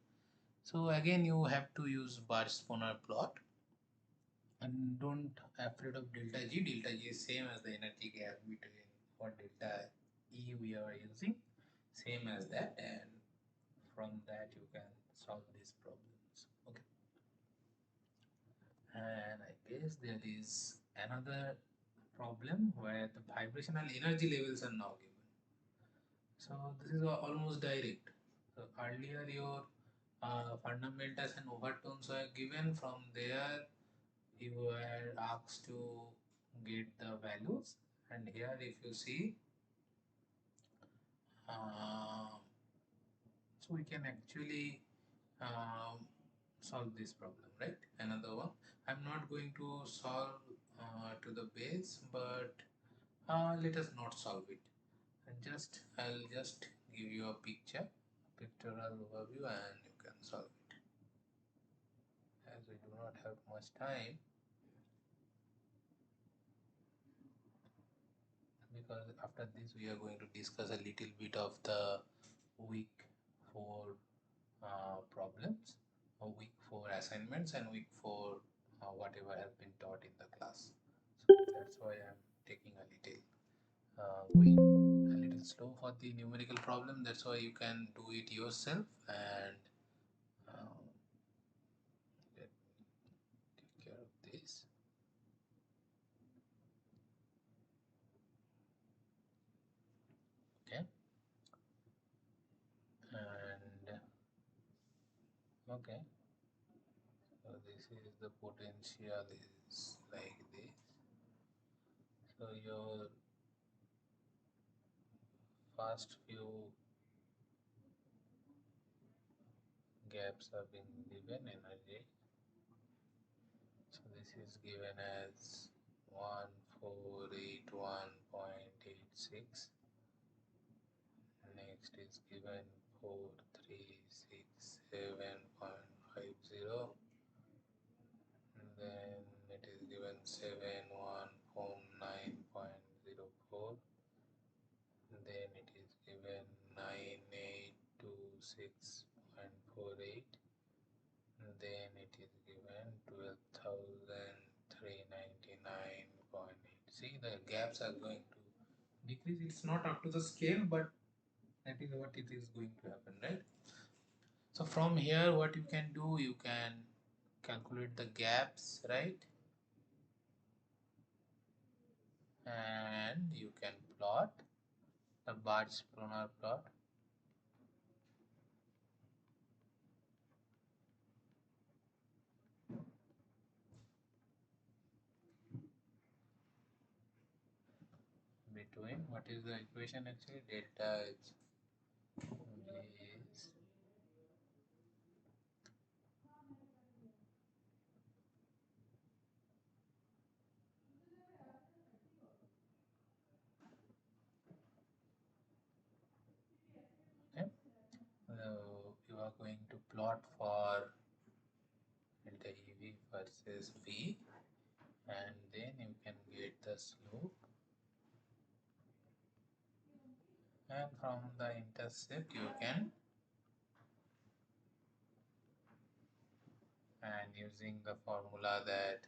So again you have to use bar spawner plot, and don't afraid of delta g. Delta g is same as the energy gap between what delta e we are using, same as that, and from that you can solve these problems. Okay, and I guess there is another problem where the vibrational energy levels are now given. So this is almost direct. So earlier your fundamentals and overtones were given. From there you were asked to get the values, and here if you see, uh, so we can actually um, solve this problem, right? Another one. I'm not going to solve to the base, but let us not solve it, and I'll just give you a pictorial overview, and you can solve it. As we do not have much time, because after this we are going to discuss a little bit of the week 4 problems, week 4 assignments, and week 4 whatever has been taught in the class. So that's why I'm taking a little going a little slow for the numerical problem. That's why you can do it yourself, and let me take care of this. Okay, and okay, so this is the potential is like this. So your first few gaps have been given energy. So this is given as 1481.86. Next is given 4367.50. Then it is given 7149.04. Then it is given 9826.48. Then it is given 12,399.8. See, the gaps are going to decrease. It's not up to the scale, but that is what it is going to happen, right? So from here what you can do, you can calculate the gaps, right? And you can plot the Barch-Sproner plot. Between what is the equation actually? Delta H is are going to plot for delta EV versus V, and then you can get the slope, and from the intercept you can, and using the formula that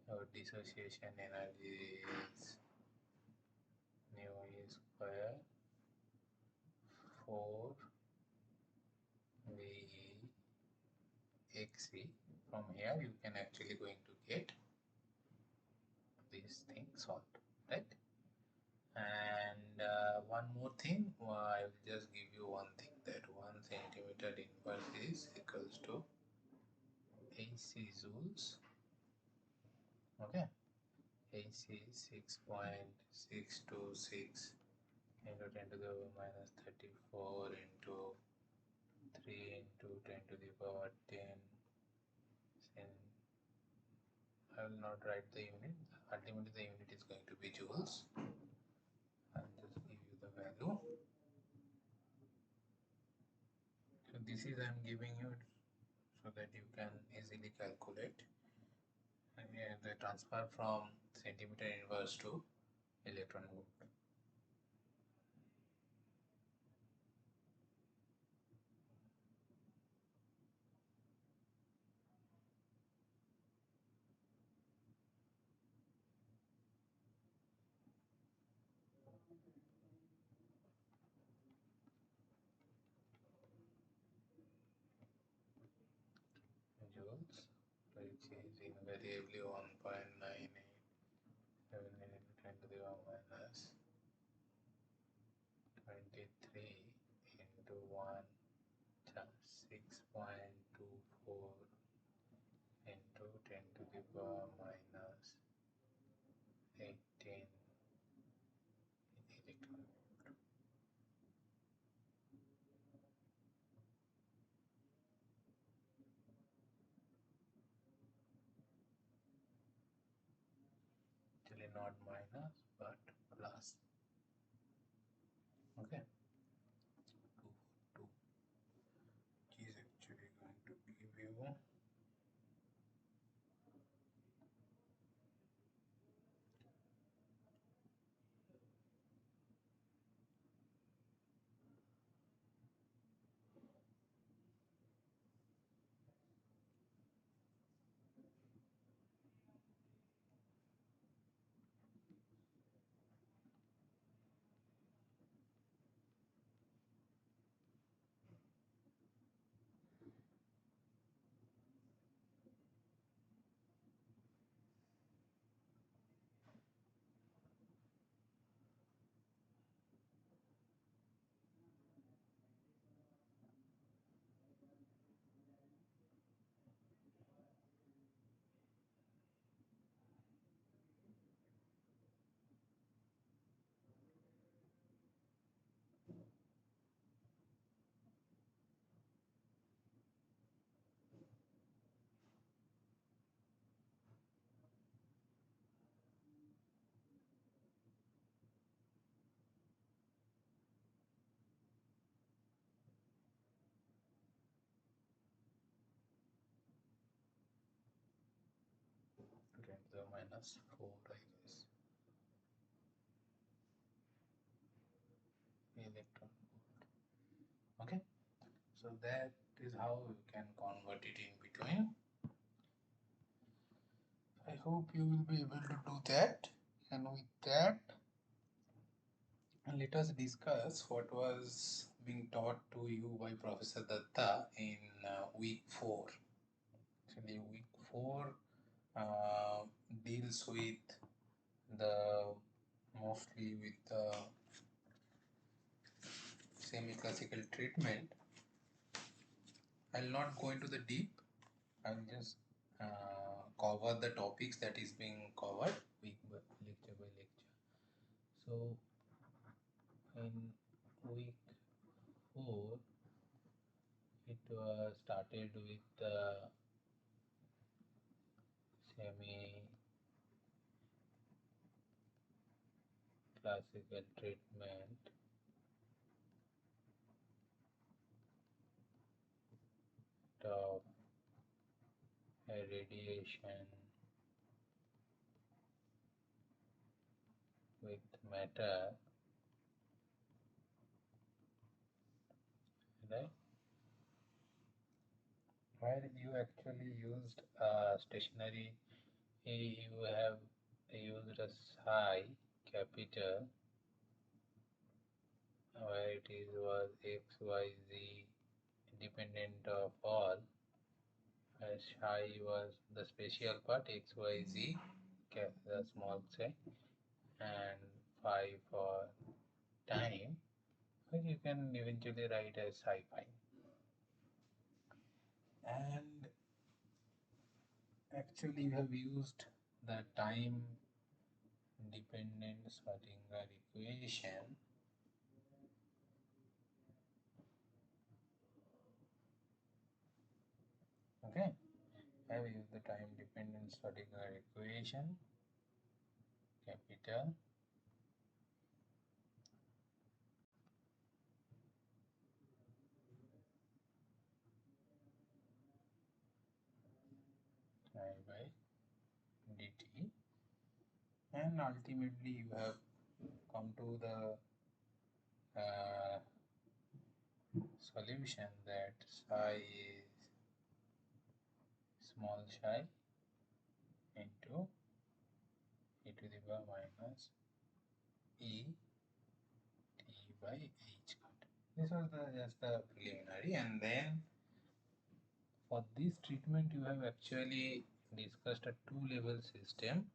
your dissociation energy is nu E square 4 V XE. From here you can actually going to get this thing solved, right? And one more thing, I will just give you one thing, that 1 centimeter inverse is equals to AC joules. Okay, AC is 6.626 into 10 to the power minus 34 into 3 into 10 to the power 10. I will not write the unit. Ultimately the unit is going to be joules. I'll just give you the value. So this is I am giving you so that you can easily calculate the transfer from centimeter inverse to electron volt. Joules, which is invariably 1.987 into 10 to the power minus 23 into 1 6.24 into 10 to the power minus 18 electron volt. Actually not minus but plus. Okay, 242 is actually going to give you 10 to the minus 4, I guess, electron volt. Okay, so that is how you can convert it in between. I hope you will be able to do that. And with that, let us discuss what was being taught to you by Professor Datta in week 4. Actually, week 4 uh, deals with the mostly with the semi-classical treatment. I'll not go into the deep. I'll just cover the topics that is being covered week by lecture by lecture. So in week 4, it was started with semi-classical treatment of radiation with matter, right? Where you actually used stationary, you have used a psi capital where it is was x, y, z independent of all, as psi was the special part, x, y, z, the small psi, and phi for time, which you can eventually write as psi phi. And actually you have used the time dependent Schrodinger equation. Okay, I have used the time dependent Schrodinger equation, capital I by dt, and ultimately you have come to the solution that psi is small psi into e to the power minus e t by h cut. This was just the preliminary, and then for this treatment you have actually discussed a two-level system.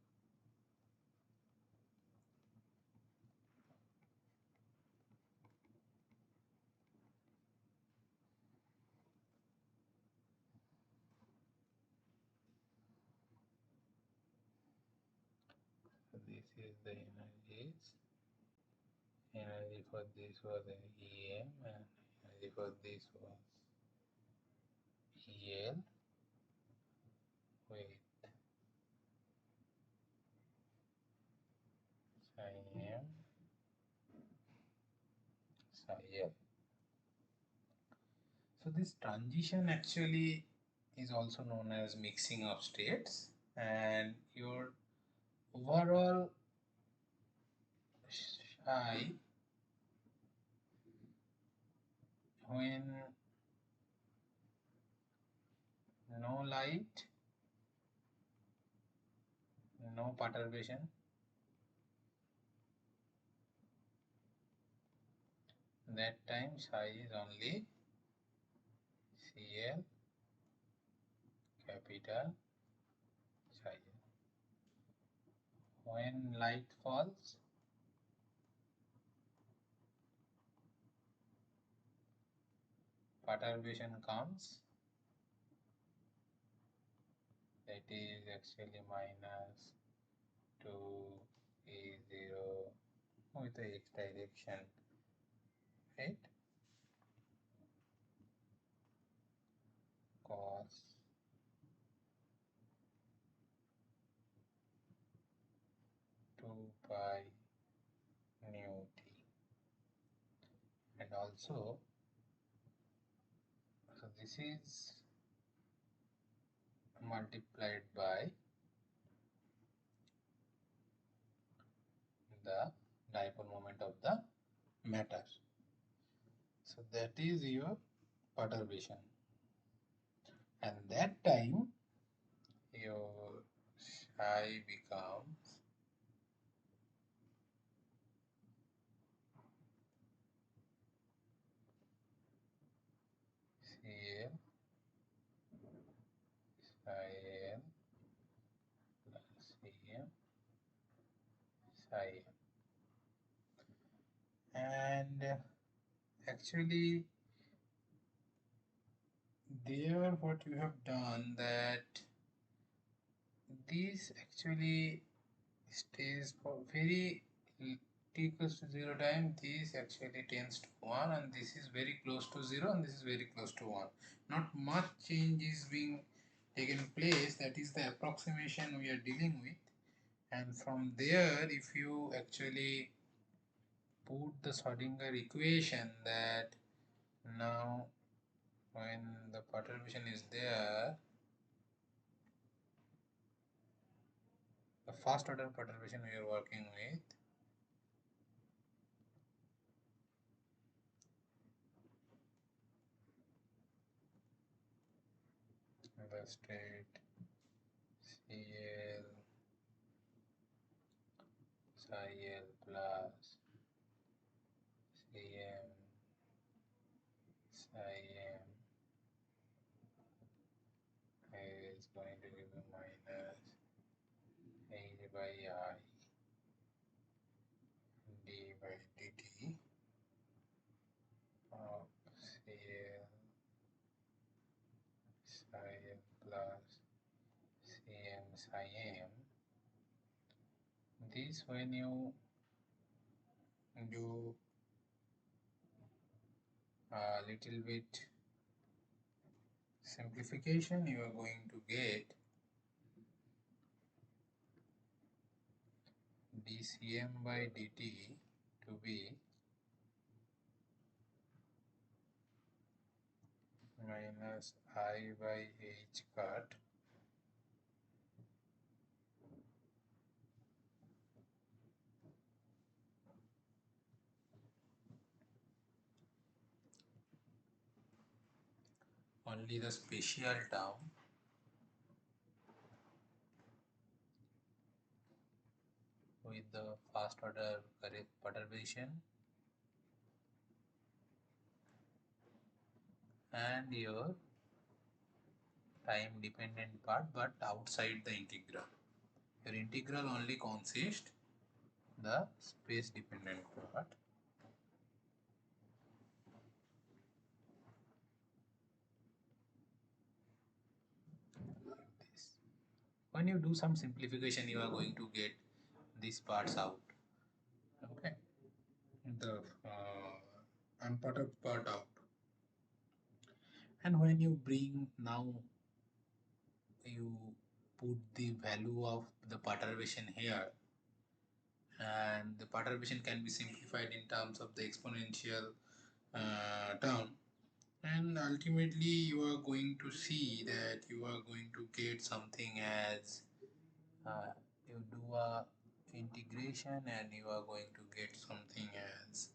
So this is the energies. Energy for this was EM and energy for this was EL with psi M, psi L. So this transition actually is also known as mixing of states, and your overall psi when no light, no perturbation, that time psi is only Cl capital psi. When light falls, perturbation comes, that is actually minus 2E0 with the x direction, right? Cos 2 pi nu t. And also, so this is multiplied by the dipole moment of the matter. So that is your perturbation. And that time your psi becomes Cl psi L plus Cm psi M. And actually there what you have done, that this actually stays for very t equals to 0 time, this actually tends to 1, and this is very close to 0, and this is very close to 1. Not much change is being taken place. That is the approximation we are dealing with. And from there, if you actually put the Schrodinger equation, that now when the perturbation is there, the first order perturbation we are working with, the state Cl psi L plus Cm psi m is going to give you minus H by I d by dt of Cl psi L plus Cm psi m. This when you do a little bit simplification, you are going to get dCm by dt to be minus I by h cut only the spatial term with the first order perturbation and your time dependent part, but outside the integral. Your integral only consists the space dependent part. Like this. When you do some simplification, you are going to get these parts out. Okay, the unperturbed part out. And when you bring now, you put the value of the perturbation here, and the perturbation can be simplified in terms of the exponential term, and ultimately you are going to see that you are going to get something as you do a integration and you are going to get something as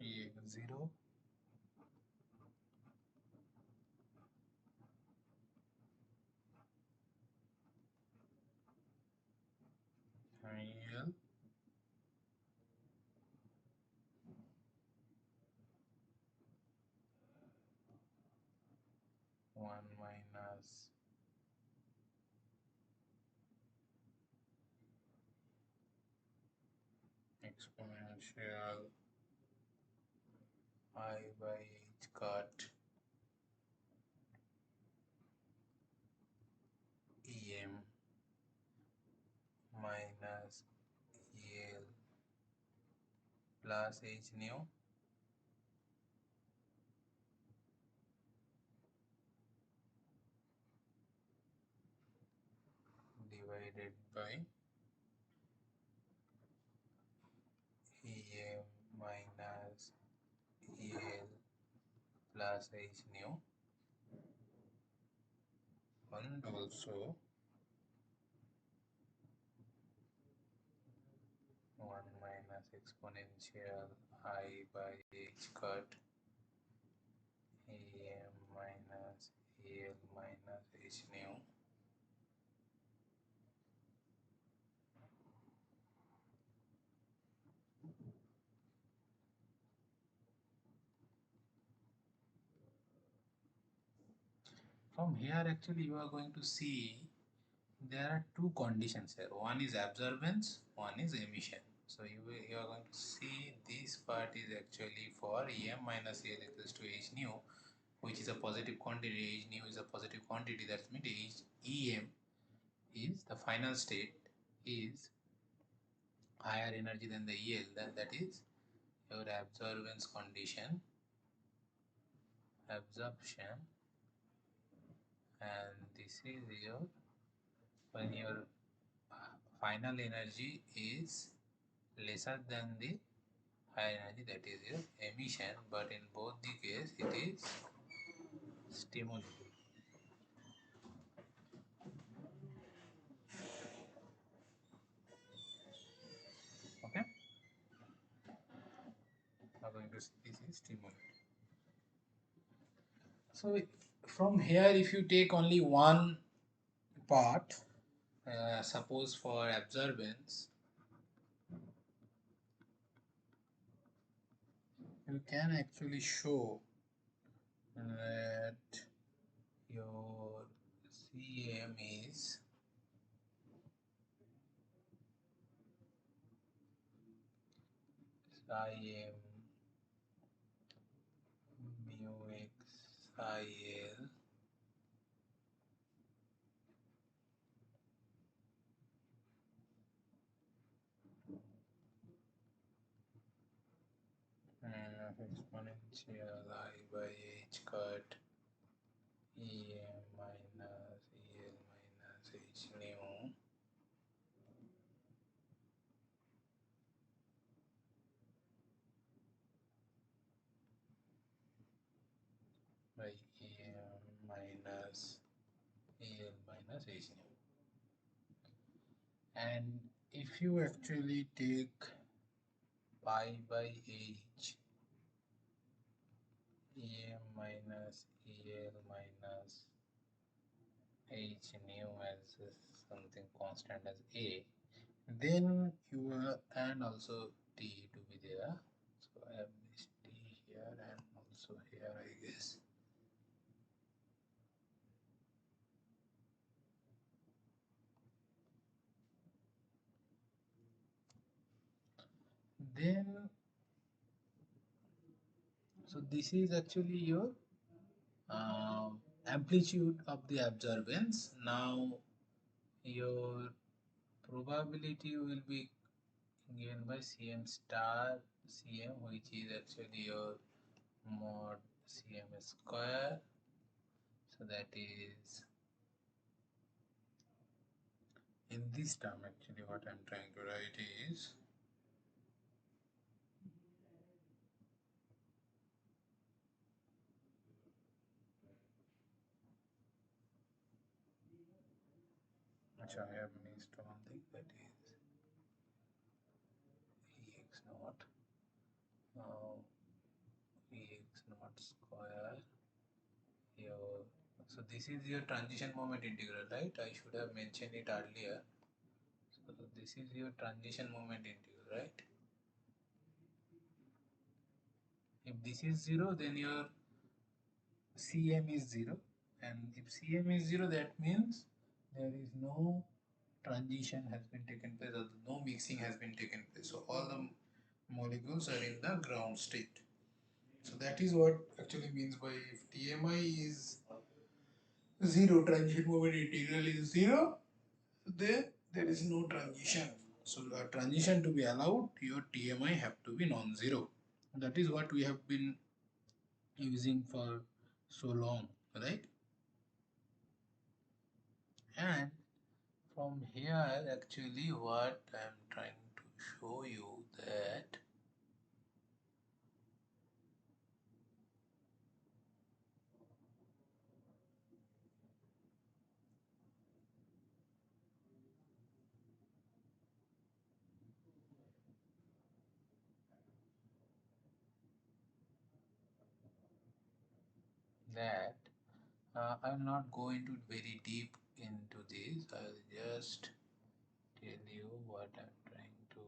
x0 L 1 minus exponential I by h cut em minus el plus h nu divided by em minus el plus h nu, and also 1 minus exponential I by h cut em minus el minus h nu. From here actually you are going to see there are two conditions here. One is absorbance, one is emission. So you are going to see this part is actually for em minus l equals to h nu, which is a positive quantity. H nu is a positive quantity. That means em is the final state is higher energy than the el. Then that is your absorbance condition, absorption, and this is your when your final energy is lesser than the high energy, that is your emission, but in both the case it is stimulated. Okay, now going to see this is stimulated. So from here, if you take only one part, suppose for absorbance, you can actually show that your Cm is psi m mu x psi l exponential I by h cut Em minus El minus h nu by Em minus El minus h nu. And if you actually take pi by h Em minus El minus h nu as something constant as a, then you will, and also t to be there, so I have this t here and also here, I guess. Then so this is actually your amplitude of the absorbance. Now your probability will be given by Cm star Cm, which is actually your mod Cm square. So that is in this term, actually what I'm trying to write is I have missed one thing, that is Ex naught Ex naught square your, so this is your transition moment integral, right? I should have mentioned it earlier. So this is your transition moment integral, right? If this is 0, then your Cm is 0, and if Cm is 0, that means there is no transition has been taken place, or no mixing has been taken place. So all the molecules are in the ground state. So that is what actually means by if TMI is 0, transition moment integral is 0, then there is no transition. So a transition to be allowed, your TMI have to be non-zero. That is what we have been using for so long, right? And from here, actually what I am trying to show you that that I will not go into very deep into this. I will just tell you what I am trying to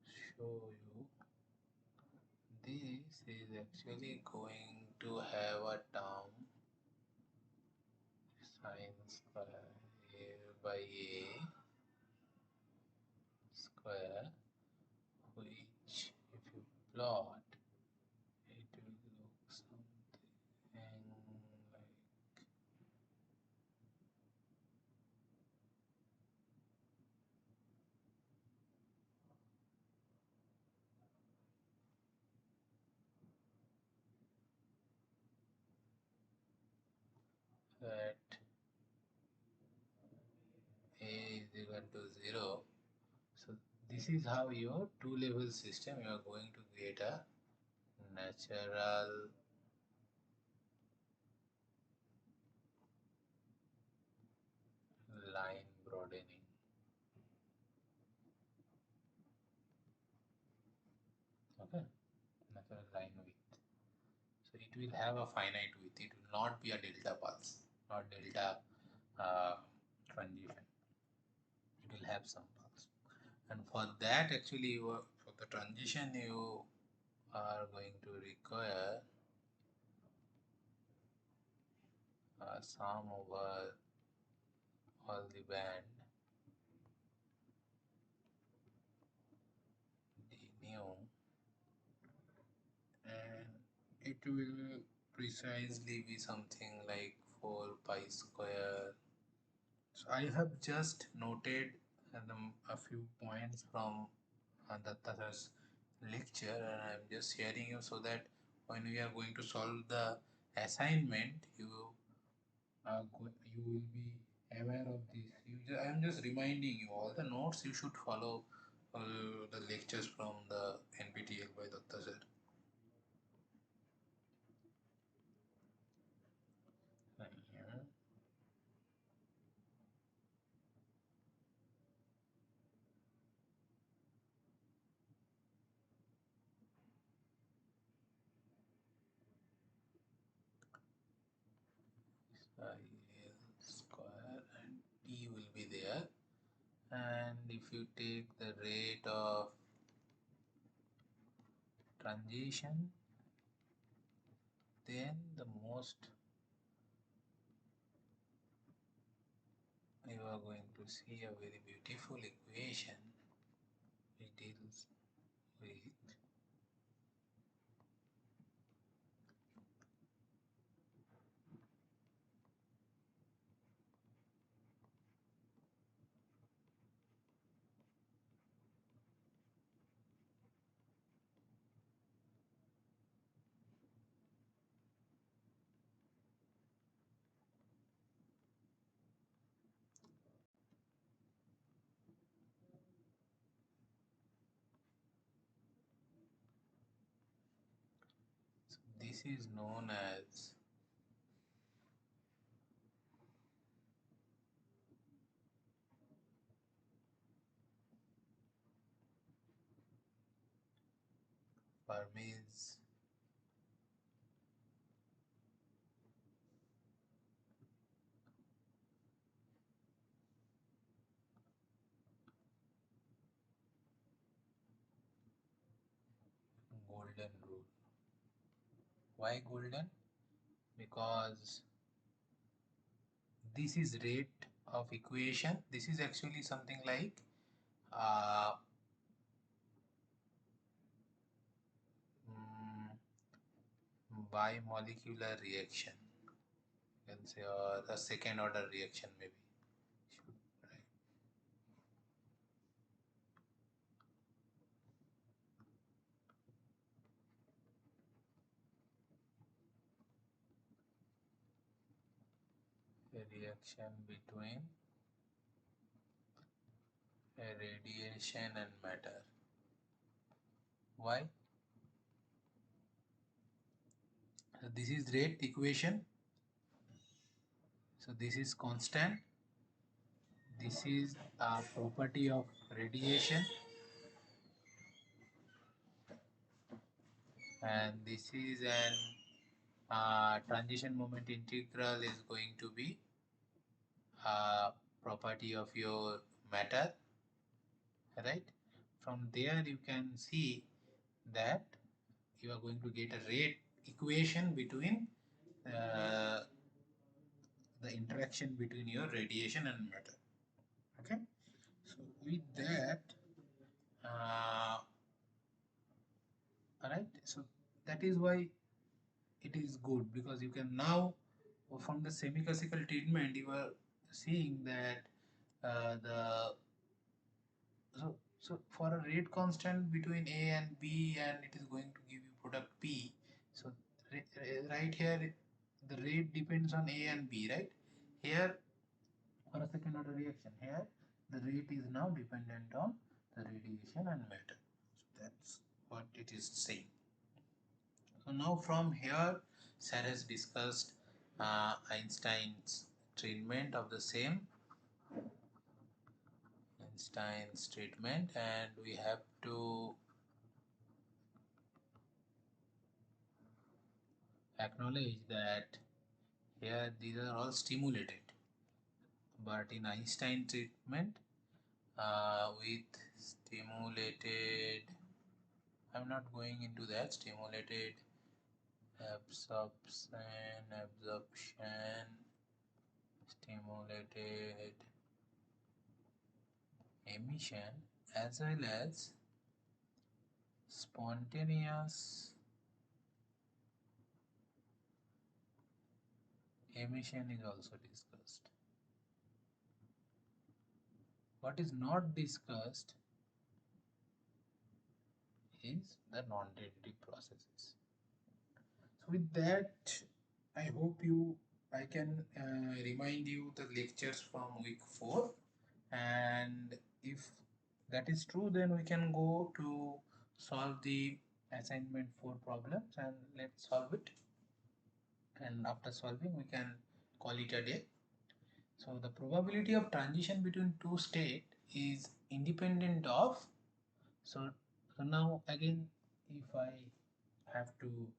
show you. This is actually going to have a term sin square a by a square, which if you plot, it will look something like that. A is equal to this is how your two-level system you are going to create a natural line broadening. Okay, natural line width. So it will have a finite width. It will not be a delta pulse, not delta uh, transition. It will have some pulse. And for that, actually, for the transition, you are going to require sum over all the band d nu, and it will precisely be something like 4 pi square. So I have just noted a few points from Datta's lecture, and I'm just sharing you so that when we are going to solve the assignment, you will be aware of this. I'm just reminding you all the notes you should follow the lectures from the NPTEL by Datta sir. Here. L square and T will be there. And if you take the rate of transition, then the most you are going to see a very beautiful equation which deals with this is known as Fermi's golden rule. Why golden? Because this is rate of equation. This is actually something like uh, bimolecular reaction, you can say, or a second order reaction maybe. Right. A reaction between a radiation and matter. Why? So this is rate equation. So this is constant. This is a property of radiation, and this is an transition moment integral is going to be a property of your matter, right? From there you can see that you are going to get a rate equation between uh, the interaction between your radiation and matter. Okay, so with that, alright, so that is why it is good, because you can now from the semi-classical treatment you are seeing that the so for a rate constant between A and B, and it is going to give you product P. So right here the rate depends on A and B, right? Here for a second order reaction, here the rate is now dependent on the radiation and matter. So that's what it is saying. So now from here, Sir has discussed Einstein's treatment of the same Einstein's treatment, and we have to acknowledge that here these are all stimulated, but in Einstein treatment with stimulated, I'm not going into that, stimulated absorption, stimulated emission, as well as spontaneous emission is also discussed. What is not discussed is the non-reactive processes. So with that, I hope I can remind you the lectures from week 4, and if that is true, then we can go to solve the assignment 4 problems, and let's solve it, and after solving we can call it a day. So the probability of transition between two states is independent of, so now again, if I have to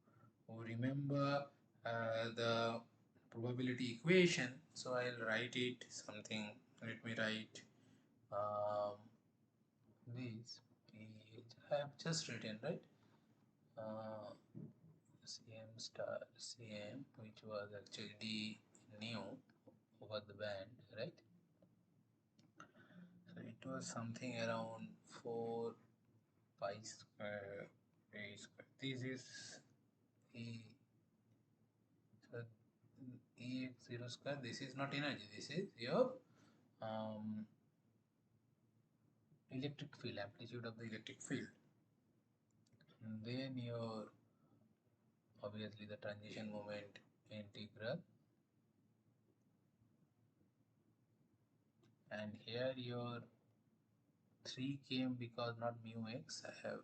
remember the probability equation, so I'll write it something, let me write this page I have just written, right? uh, Cm star Cm, which was actually d new over the band, right? So it was something around 4 pi square a square. This is e, so ex0 square. This is not energy, this is your electric field, amplitude of the electric field. And then your, obviously, the transition moment integral, and here your 3 came because not mu x, I have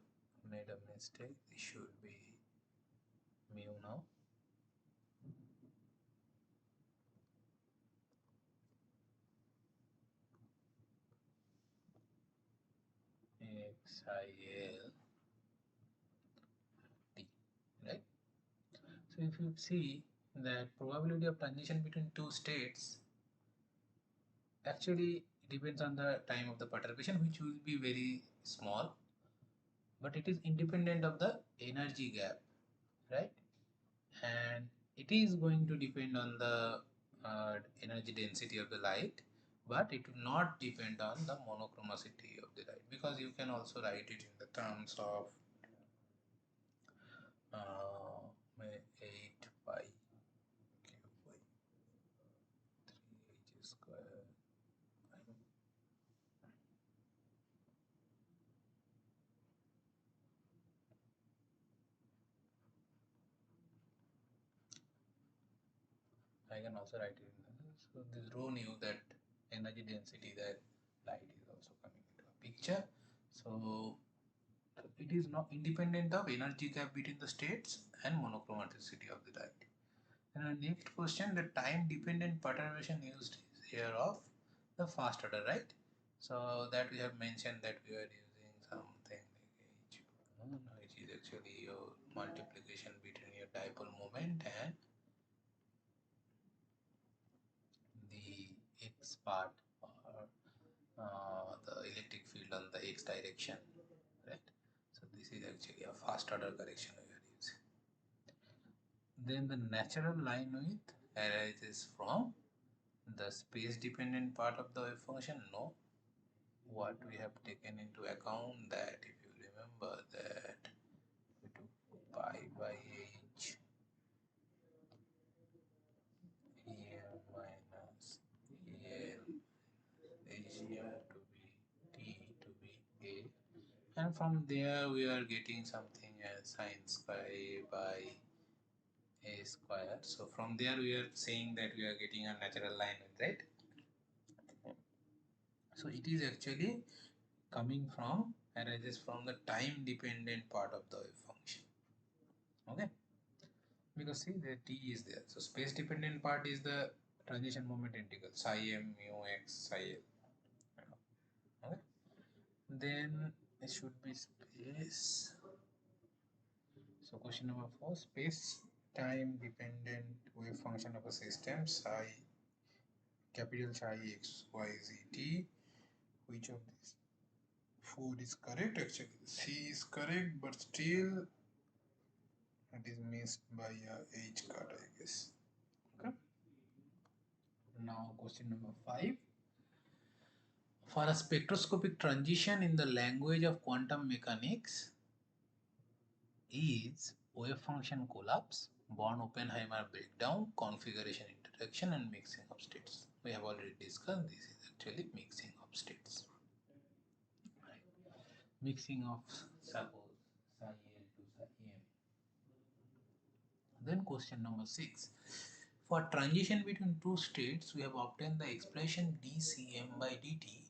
made a mistake, this should be mu now. XIL T, right? So if you see that probability of transition between two states actually depends on the time of the perturbation, which will be very small, but it is independent of the energy gap, right? And it is going to depend on the energy density of the light, but it will not depend on the monochromicity of the light, because you can also write it in the terms of 8 pi q by 3h square. I can also write it in the, so this rho knew that energy density, that light is also coming into a picture. So it is not independent of energy gap between the states and monochromaticity of the light. And the next question, the time dependent perturbation used is here of the first order, right? So that we have mentioned that we are using something like h, which is actually your multiplication between your dipole moment and the x part, or the electric field on the x direction, right? So this is actually a first order correction we are using. Then the natural line width arises from the space dependent part of the wave function. No, what we have taken into account, that if you remember that we took pi by h em minus el h here to be t to be a, and from there we are getting something as sine square a by a square. So from there we are saying that we are getting a natural line width, right? So it is actually arises from the time dependent part of the wave function. Okay, because see the t is there, so space dependent part is the transition moment integral psi m mu x psi l. Okay, then it should be space. So question number 4, space time dependent wave function of a system psi capital psi x y z t. Which of these 4 is correct? Actually C is correct, but still it is missed by a H card, I guess. Okay. Now question number 5. For a spectroscopic transition in the language of quantum mechanics is wave function collapse, Born-Oppenheimer breakdown, configuration interaction, and mixing of states. We have already discussed this is actually mixing of states. Right. Mixing of suppose psi L to psi M. Then question number 6. For transition between two states, we have obtained the expression dCm by dt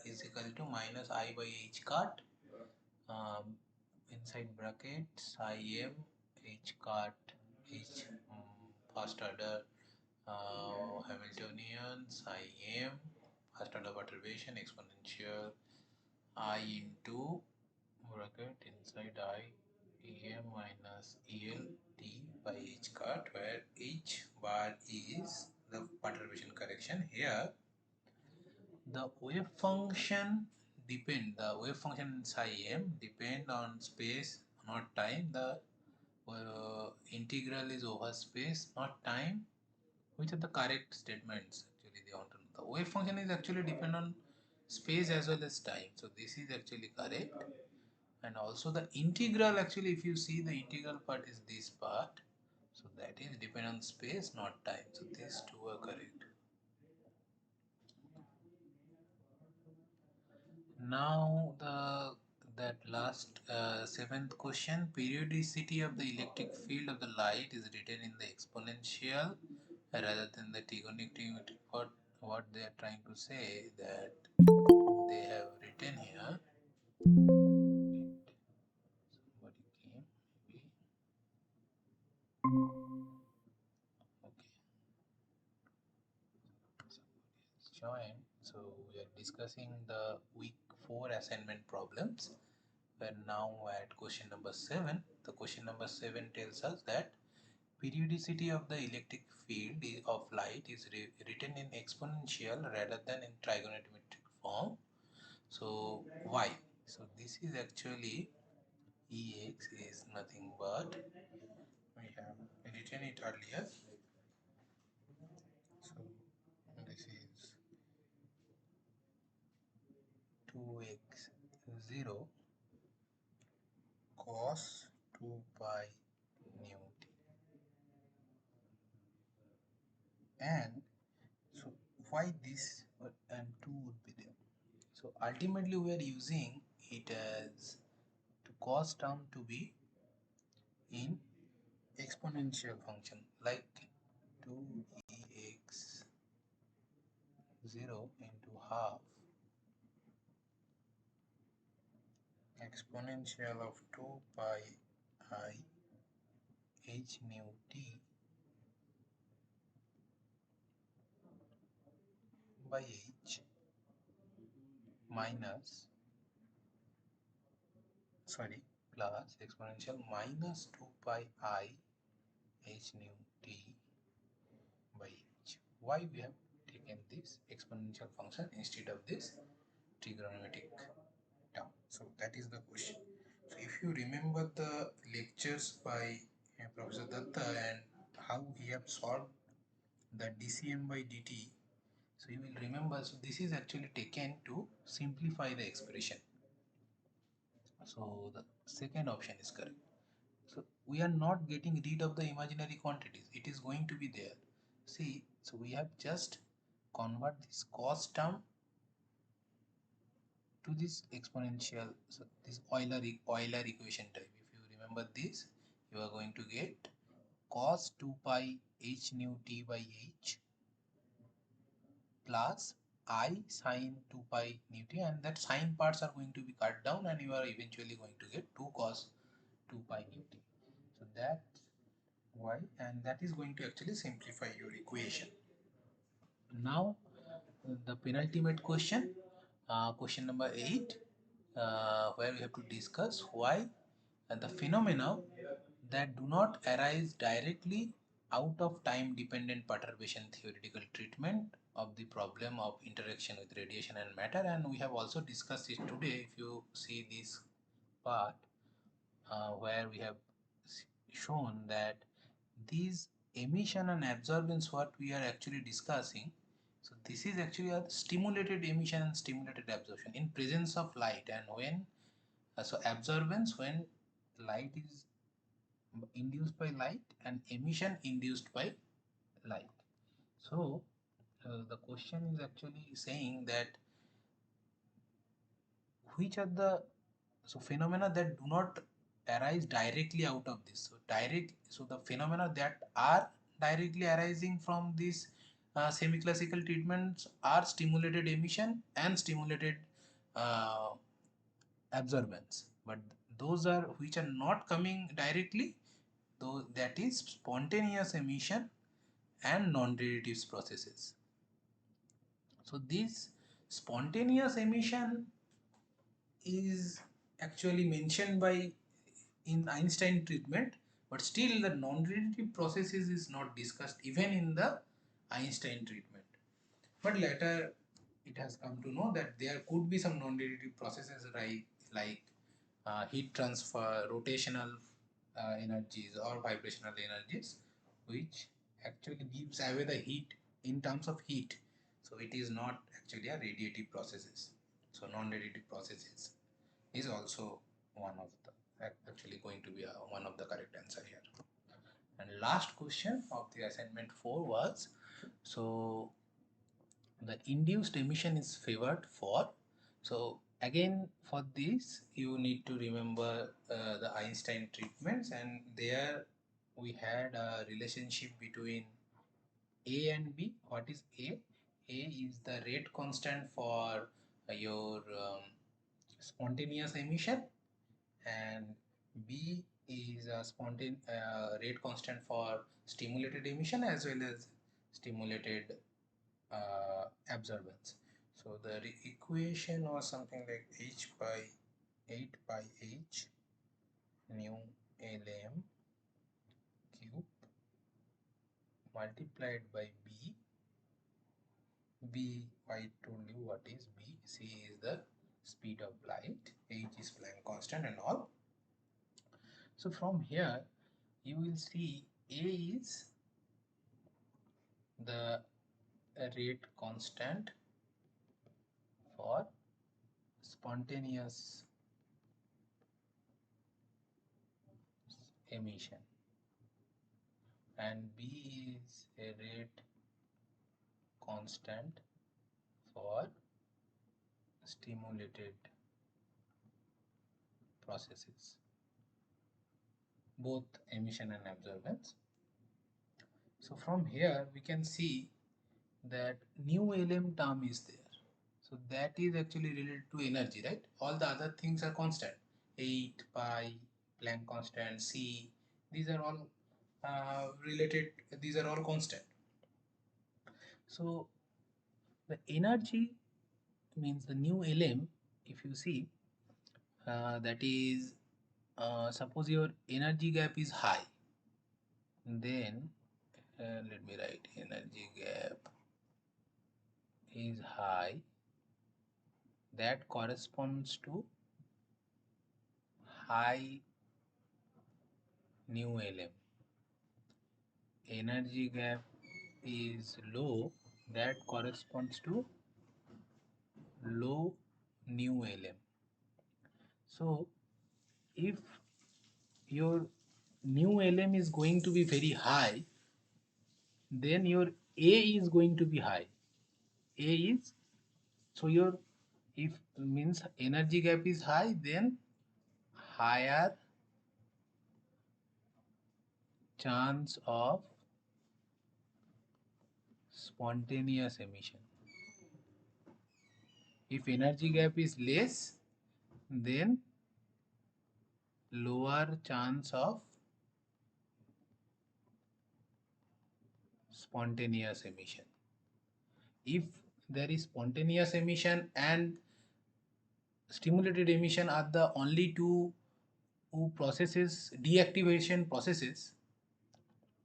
is equal to minus I by h cot inside bracket psi m h cot h first order Hamiltonian psi m first order perturbation exponential I into bracket inside I em minus el t by h cot, where h bar is the perturbation correction. Here the wave function psi m depend on space not time. The integral is over space not time. Which are the correct statements? Actually they want to know. The wave function is actually depend on space as well as time, so this is actually correct. And also the integral, actually if you see the integral part is this part, so that is depend on space not time, so these two are correct. Now that last seventh question, periodicity of the electric field of the light is written in the exponential rather than the trigonometric. What they are trying to say, that they have written here, somebody came maybe. Okay, join. So we are discussing the week 4 assignment problems. We're now at question number 7. The question number 7 tells us that periodicity of the electric field of light is written in exponential rather than in trigonometric form. So why? So this is actually Ex is nothing but, we have written it earlier. So this is 2x0 cos 2 pi nu t. And so why this and 2 would be there? So ultimately we are using it as to cos term to be in exponential function, like 2ex0 into half exponential of 2 pi I h nu t by h minus plus exponential minus 2 pi I h nu t by h. Why we have taken this exponential function instead of this trigonometric term? So that is the question. So if you remember the lectures by Professor Datta and how he have solved the dCm by dt, so you will remember, so this is actually taken to simplify the expression. So the second option is correct. So we are not getting rid of the imaginary quantities, it is going to be there. See, so we have just convert this cos term to this exponential, so this Euler equation type. If you remember this, you are going to get cos 2 pi h nu t by h plus I sine 2 pi nu t, and that sine parts are going to be cut down and you are eventually going to get 2 cos 2 pi nu t. So that's why, and that is going to actually simplify your equation. Now the penultimate question, question number 8, where we have to discuss why the phenomena that do not arise directly out of time dependent perturbation theoretical treatment of the problem of interaction with radiation and matter, and we have also discussed it today. If you see this part, where we have shown that these emission and absorbance what we are actually discussing, so this is actually a stimulated emission and stimulated absorption in presence of light, and when so absorbance when light is induced by light and emission induced by light. So the question is actually saying that which are the phenomena that do not arise directly out of this. So the phenomena that are directly arising from this semi-classical treatments are stimulated emission and stimulated uh, absorbance, but those are which are not coming directly, though that is spontaneous emission and non-radiative processes. So this spontaneous emission is actually mentioned by in Einstein treatment, but still the non-radiative processes is not discussed even in the Einstein treatment. But later it has come to know that there could be some non-radiative processes like heat transfer, rotational energies or vibrational energies, which actually gives away the heat in terms of heat. So it is not actually a radiative processes. So non-radiative processes is also one of the actually going to be one of the correct answer here. And last question of the assignment 4 was, so the induced emission is favored for. So again for this you need to remember the Einstein treatments, and there we had a relationship between A and B. What is A? A is the rate constant for your spontaneous emission, and B is a rate constant for stimulated emission as well as stimulated absorbance. So the equation was something like h by 8 by h nu lm cube multiplied by b. B, I told you what is B. C is the speed of light, h is Planck constant and all. So from here you will see A is the rate constant for spontaneous emission, and B is a rate constant for stimulated processes, both emission and absorbance. So from here we can see that nu Lm term is there. So that is actually related to energy, right? All the other things are constant. 8, pi, Planck constant, C, these are all related, these are all constant. So the energy means the nu Lm, if you see, that is, suppose your energy gap is high, then let me write energy gap is high, that corresponds to high nu Lm. Energy gap is low, that corresponds to low nu Lm. So if your nu Lm is going to be very high, then your A is going to be high. A is, so your, if means energy gap is high, then higher chance of spontaneous emission. If energy gap is less, then lower chance of spontaneous emission. If there is spontaneous emission and stimulated emission are the only two processes, deactivation processes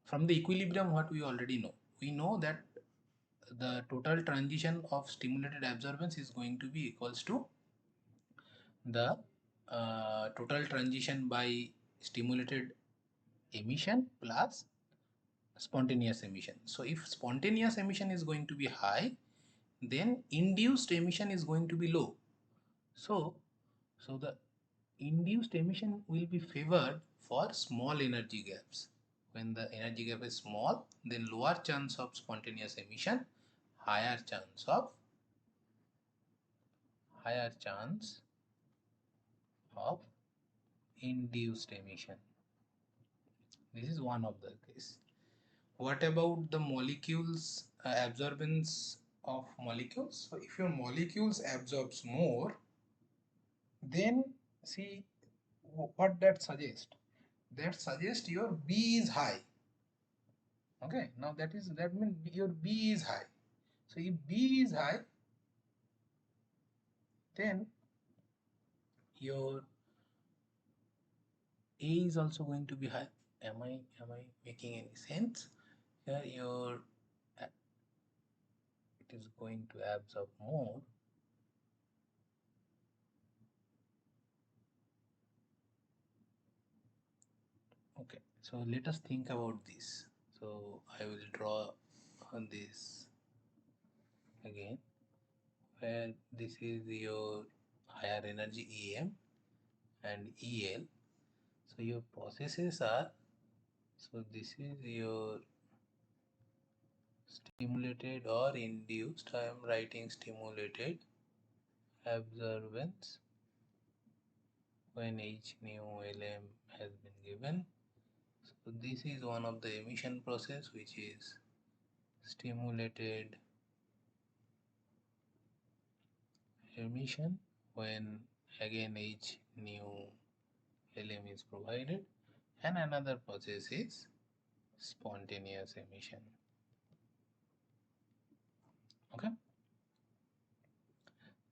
from the equilibrium, what we already know. We know that the total transition of stimulated absorbance is going to be equals to the total transition by stimulated emission plus spontaneous emission. So if spontaneous emission is going to be high, then induced emission is going to be low. So, so the induced emission will be favored for small energy gaps. When the energy gap is small, then lower chance of spontaneous emission, higher chance of higher chance of induced emission. This is one of the case. What about the molecules absorbance of molecules? So if your molecules absorbs more, then see what that suggests. That suggests your B is high. Okay, now that means your B is high. So if B is high, then your A is also going to be high. Am I making any sense? Here your it is going to absorb more. Okay, so let us think about this. So I will draw on this again, where this is your higher energy EM and EL. So your processes are, so this is your stimulated or induced. I am writing stimulated absorbance when H nu Lm has been given. So this is one of the emission process, which is stimulated emission when again H nu Lm is provided, and another process is spontaneous emission. Okay,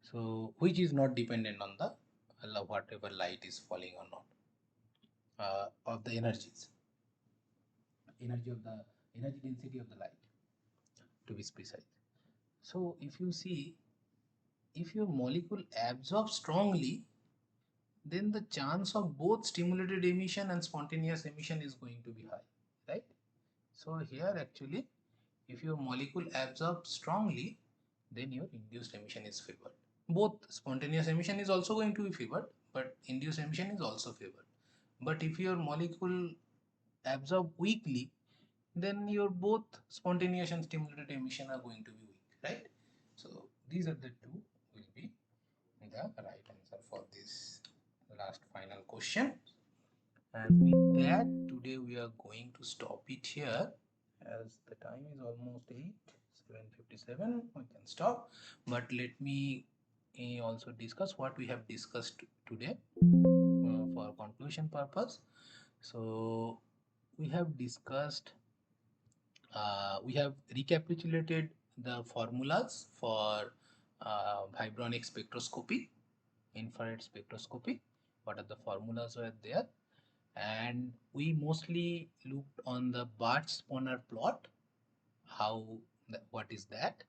so which is not dependent on the whatever light is falling or not, of the energies, energy density of the light, to be precise. So if you see, if your molecule absorbs strongly, then the chance of both stimulated emission and spontaneous emission is going to be high, right? So here actually, if your molecule absorbs strongly, then your induced emission is favored. Both spontaneous emission is also going to be favored, but induced emission is also favored. But if your molecule absorb weakly, then your both spontaneous and stimulated emission are going to be weak, right? So these are the two will be the right answer for this last final question. And with that, today we are going to stop it here, as the time is almost 7:57. We can stop, but let me also discuss what we have discussed today for conclusion purpose. So we have discussed, we have recapitulated the formulas for vibronic spectroscopy, infrared spectroscopy. What are the formulas were there? And we mostly looked on the Bartsch-Sponner plot, what is that,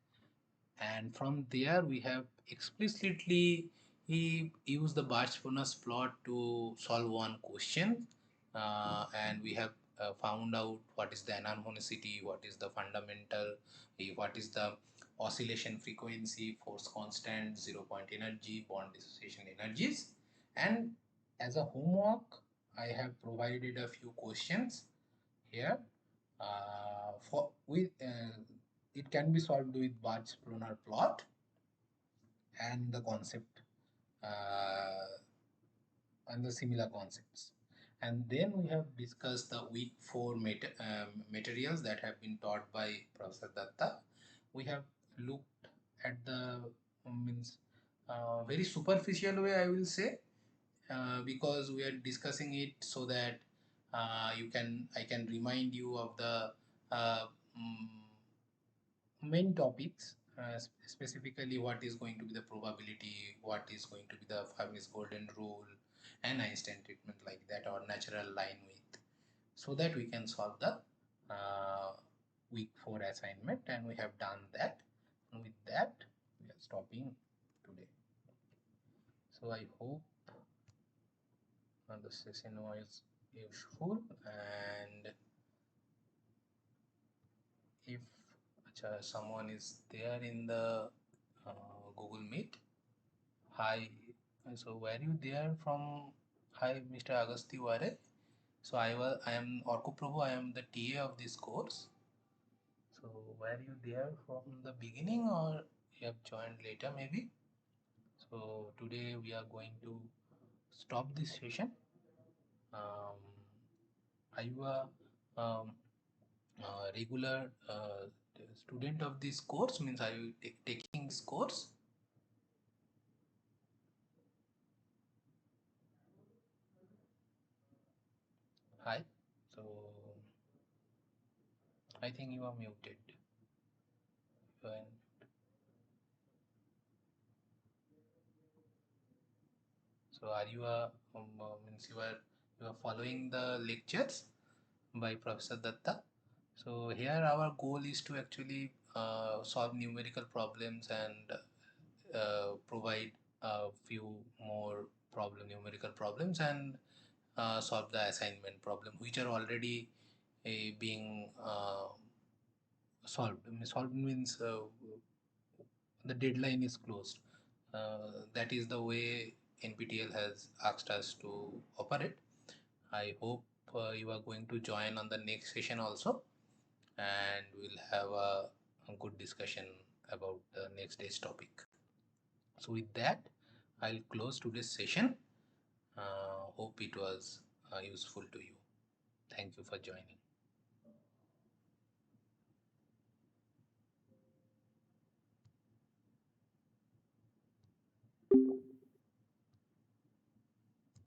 and from there we have explicitly used the Bartsch-Sponner's plot to solve one question, and we have found out what is the anharmonicity, what is the fundamental, what is the oscillation frequency, force constant, zero point energy, bond dissociation energies. And as a homework, I have provided a few questions here. For with it can be solved with Bartsch-Sponner plot and the concept, uh, and the similar concepts. And then we have discussed the week 4 materials that have been taught by Professor Datta. We have looked at the means very superficial way, I will say, because we are discussing it so that I can remind you of the uh, mm, main topics, specifically what is going to be the probability, what is going to be the Fermi's golden rule, and Einstein treatment, like that, or natural line width, so that we can solve the uh, week 4 assignment, and we have done that. And with that, we are stopping today. So I hope the session was useful, and if someone is there in the Google Meet. Hi, so were you there from? Hi, Mr. Agasti Ware. So I am Orko Prabhu. I am the TA of this course. So were you there from the beginning, or you have joined later maybe? So today we are going to stop this session. Um, are you a regular student of this course? Means are you taking this course? Hi. So I think you are muted. And so are you means you are following the lectures by Professor Datta? So here our goal is to actually solve numerical problems and provide a few more numerical problems, and solve the assignment problem which are already being solved. Solved means the deadline is closed. That is the way NPTEL has asked us to operate. I hope you are going to join on the next session also, and we'll have a good discussion about the next day's topic. So with that, I'll close today's session. Hope it was useful to you. Thank you for joining.